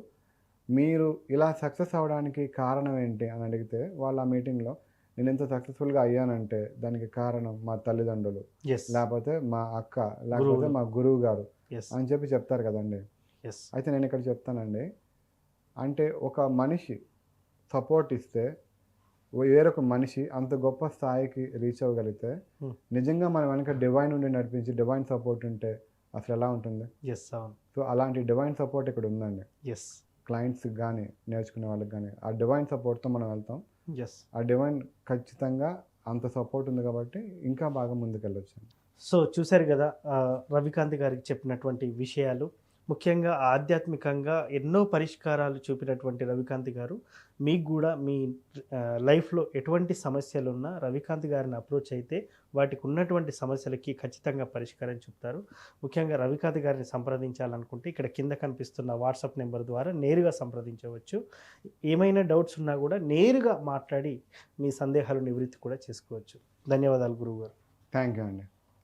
మీరు ఇలా సక్సెస్ అవ్వడానికి కారణం ఏంటి అని అడిగితే వాళ్ళు ఆ మీటింగ్లో నేను ఎంత సక్సెస్ఫుల్గా అయ్యానంటే దానికి కారణం మా తల్లిదండ్రులు, లేకపోతే మా అక్క, లేకపోతే మా గురువు గారు అని చెప్తారు కదండి. అయితే నేను ఇక్కడ చెప్తానండి, అంటే ఒక మనిషి సపోర్ట్ ఇస్తే వేరొక మనిషి అంత గొప్ప స్థాయికి రీచ్ అవ్వగలిగితే, నిజంగా మనం వెనక డివైన్ ఉండి నడిపించి డివైన్ సపోర్ట్ ఉంటే అసలు ఎలా ఉంటుంది. సో అలాంటి డివైన్ సపోర్ట్ ఇక్కడ ఉందండి. క్లయింట్స్కి కానీ నేర్చుకునే వాళ్ళకి కానీ ఆ డివైన్ సపోర్ట్తో మనం వెళ్తాం. ఆ డివైన్ ఖచ్చితంగా అంత సపోర్ట్ ఉంది కాబట్టి ఇంకా బాగా ముందుకు వెళ్ళొచ్చు. సో చూశారు కదా రవికాంత్ గారికి చెప్పినటువంటి విషయాలు, ముఖ్యంగా ఆధ్యాత్మికంగా ఎన్నో పరిష్కారాలు చూపినటువంటి రవికాంత్ గారు, మీకు కూడా మీ లైఫ్లో ఎటువంటి సమస్యలున్నా రవికాంత్ గారిని అప్రోచ్ అయితే వాటికి ఉన్నటువంటి సమస్యలకి ఖచ్చితంగా పరిష్కారం చూపుతారు. ముఖ్యంగా రవికాంత్ గారిని సంప్రదించాలనుకుంటే ఇక్కడ కింద కనిపిస్తున్న వాట్సాప్ నెంబర్ ద్వారా నేరుగా సంప్రదించవచ్చు. ఏమైనా డౌట్స్ ఉన్నా కూడా నేరుగా మాట్లాడి మీ సందేహాలు నివృత్తి కూడా చేసుకోవచ్చు. ధన్యవాదాలు గురువుగారు. థ్యాంక్ యూ అండి.